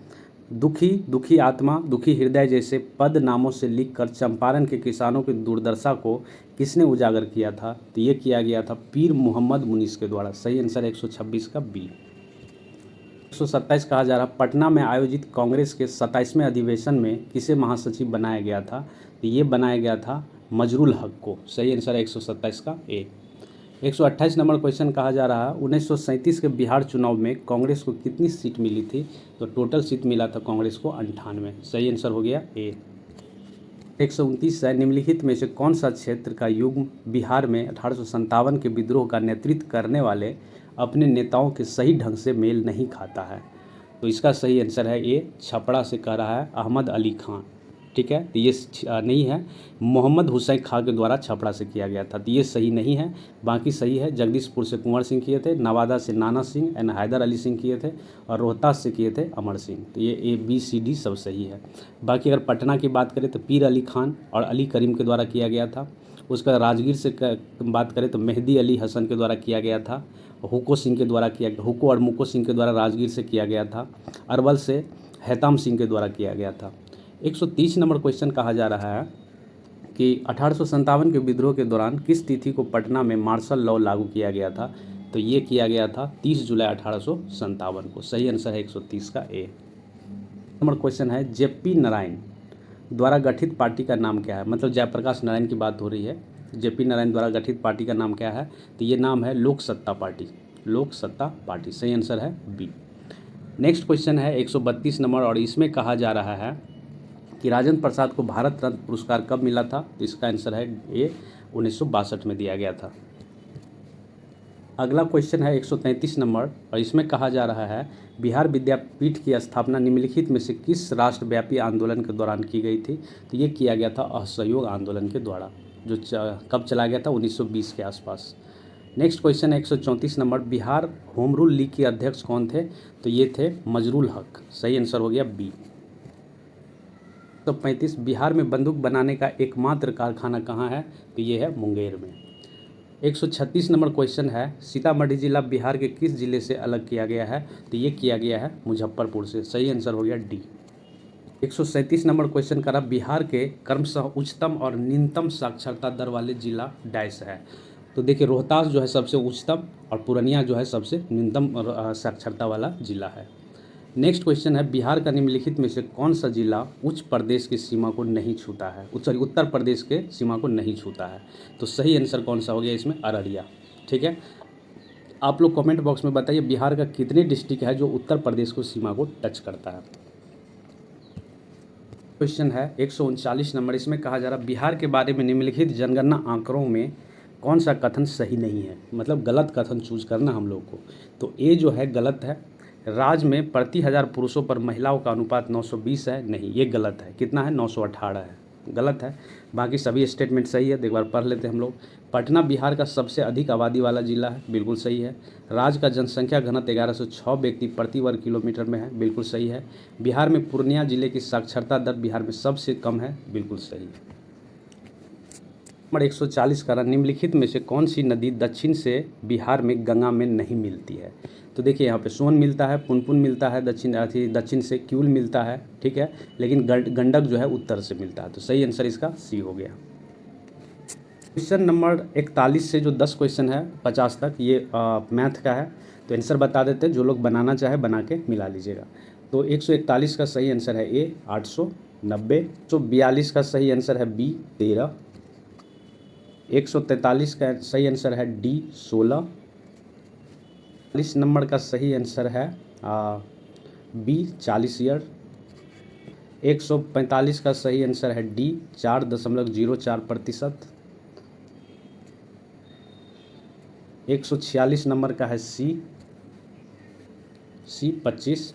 A: दुखी, दुखी आत्मा, दुखी हृदय जैसे पद नामों से लिखकर चंपारण के किसानों की दुर्दशा को किसने उजागर किया था? तो ये किया गया था पीर मोहम्मद मुनीस के द्वारा। सही आंसर 126 का बी। 127 कहा जा रहा, पटना में आयोजित कांग्रेस के 27वें अधिवेशन में किसे महासचिव बनाया गया था? तो ये बनाया गया था मजरुल हक को। सही आंसर 127 का ए। 128 नंबर क्वेश्चन कहा जा रहा है, 1937 के बिहार चुनाव में कांग्रेस को कितनी सीट मिली थी? तो टोटल सीट मिला था कांग्रेस को 98। सही आंसर हो गया ए। 129 है, निम्नलिखित में से कौन सा क्षेत्र का युग बिहार में 1857 के विद्रोह का नेतृत्व करने वाले अपने नेताओं के सही ढंग से मेल नहीं खाता है? तो इसका सही आंसर है ए, छपरा से कह रहा है अहमद अली खान। ठीक है, तो ये नहीं है, मोहम्मद हुसैन खां के द्वारा छपरा से किया गया था, तो ये सही नहीं है। बाकी सही है, जगदीशपुर से कुंवर सिंह किए थे, नवादा से नाना सिंह एंड हैदर अली सिंह किए थे, और रोहतास से किए थे अमर सिंह। तो ये ए बी सी डी सब सही है। बाकी अगर पटना की बात करें तो पीर अली खान और अली करीम के द्वारा किया गया था। उसका राजगीर से बात करें तो मेहदी अली हसन के द्वारा किया गया था। हुको सिंह के द्वारा किया, हुको और मुको सिंह के द्वारा राजगीर से किया गया था। अरवल से हैताम सिंह के द्वारा किया गया था। 130 नंबर क्वेश्चन कहा जा रहा है कि 1857 के विद्रोह के दौरान किस तिथि को पटना में मार्शल लॉ लागू किया गया था? तो ये किया गया था 30 जुलाई 1857 को। सही आंसर है 130 का ए। नंबर क्वेश्चन है, जेपी नारायण द्वारा गठित पार्टी का नाम क्या है? मतलब जयप्रकाश नारायण की बात हो रही है। जेपी नारायण द्वारा गठित पार्टी का नाम क्या है? तो ये नाम है लोक सत्ता पार्टी। लोक सत्ता पार्टी। सही आंसर है बी। नेक्स्ट क्वेश्चन है 132 नंबर, और इसमें कहा जा रहा है कि राजेंद्र प्रसाद को भारत रत्न पुरस्कार कब मिला था? तो इसका आंसर है ए, 1962 में दिया गया था। अगला क्वेश्चन है 133 नंबर, और इसमें कहा जा रहा है, बिहार विद्यापीठ की स्थापना निम्नलिखित में से किस राष्ट्रव्यापी आंदोलन के दौरान की गई थी? तो ये किया गया था असहयोग आंदोलन के द्वारा, जो कब चला गया था? 1920 के आसपास। नेक्स्ट क्वेश्चन है 134 number, Bihar home rule league के अध्यक्ष कौन थे? तो ये थे मजरुल हक। सही आंसर हो गया बी। 135, बिहार में बंदूक बनाने का एकमात्र कारखाना कहाँ है? तो ये है मुंगेर में। 136 नंबर क्वेश्चन है, सीतामढ़ी जिला बिहार के किस जिले से अलग किया गया है? तो ये किया गया है मुजफ्फरपुर से। सही आंसर हो गया डी। 137 नंबर क्वेश्चन करा, बिहार के क्रमशः उच्चतम और न्यूनतम साक्षरता दर वाले जिला डैश है? तो देखिए, रोहतास जो है सबसे उच्चतम, और पूर्णिया जो है सबसे न्यूनतम साक्षरता वाला जिला है। नेक्स्ट क्वेश्चन है, बिहार का निम्नलिखित में से कौन सा जिला उच्च प्रदेश की सीमा को नहीं छूता है? उत्तर प्रदेश के सीमा को नहीं छूता है। तो सही आंसर कौन सा हो गया इसमें? अररिया। ठीक है, आप लोग कमेंट बॉक्स में बताइए बिहार का कितने डिस्ट्रिक्ट है जो उत्तर प्रदेश को सीमा को टच करता है। क्वेश्चन है 139 नंबर, इसमें कहा जा रहा, बिहार के बारे में निम्नलिखित जनगणना आंकड़ों में कौन सा कथन सही नहीं है? मतलब गलत कथन चूज करना हम लोग को। तो ए जो है गलत है, राज्य में प्रति 1000 पुरुषों पर महिलाओं का अनुपात 920 है। नहीं, ये गलत है। कितना है? 918 है। गलत है। बाकी सभी स्टेटमेंट सही है, एक बार पढ़ लेते हैं हम लोग। पटना बिहार का सबसे अधिक आबादी वाला जिला है। बिल्कुल सही है। राज्य का जनसंख्या घनत्व 1106 व्यक्ति प्रति वर्ग किलोमीटर में है। बिल्कुल सही है। बिहार में पूर्णिया जिले की साक्षरता दर बिहार में सबसे कम है। बिल्कुल सही। नंबर 140 का, निम्नलिखित में से कौन सी नदी दक्षिण से बिहार में गंगा में नहीं मिलती है? तो देखिए, यहाँ पे सोन मिलता है, पुनपुन मिलता है, दक्षिण से क्यूल मिलता है। ठीक है, लेकिन गंडक जो है उत्तर से मिलता है। तो सही आंसर इसका सी हो गया। क्वेश्चन नंबर 41 से जो 10 क्वेश्चन है 50 तक, ये मैथ का है। तो आंसर बता देते हैं, जो लोग बनाना चाहे बना के मिला लीजिएगा। तो 141 का सही आंसर है ए 890। 142 का सही आंसर है बी 13। 143 का सही आंसर है डी 16। 40 नंबर का सही आंसर है बी 40 ईयर। 145 का सही आंसर है डी 4.04%। 146 नंबर का है सी 25।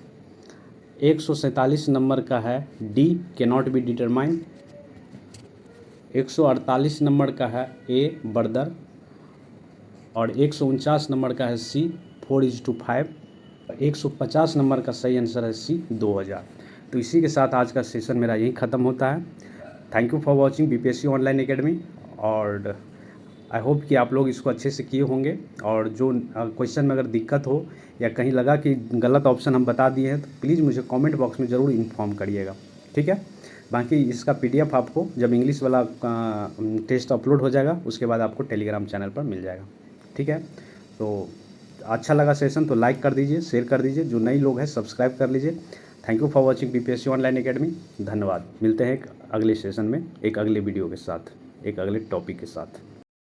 A: 147 नंबर का है D cannot be determined. 148 number का है ए बर्दर। और 149 नंबर का है सी 4:5। 150 नंबर का सही आंसर है सी 2000। तो इसी के साथ आज का सेशन मेरा यही ख़त्म होता है। Thank you for watching BPSC online academy. और आई होप कि आप लोग इसको अच्छे से किए होंगे। और जो क्वेश्चन में अगर दिक्कत हो या कहीं लगा कि गलत ऑप्शन हम बता दिए हैं तो प्लीज़ मुझे कमेंट बॉक्स में ज़रूर इन्फॉर्म करिएगा, ठीक है। बाकी इसका पीडीएफ आपको जब इंग्लिश वाला टेस्ट अपलोड हो जाएगा उसके बाद आपको टेलीग्राम चैनल पर मिल जाएगा, ठीक है। तो अच्छा लगा सेशन तो लाइक कर दीजिए, शेयर कर दीजिए, जो नए लोग हैं सब्सक्राइब कर लीजिए। Thank you for watching BPSC online academy. धन्यवाद। मिलते हैं एक अगले सेशन में, एक अगले वीडियो के साथ, एक अगले टॉपिक के साथ।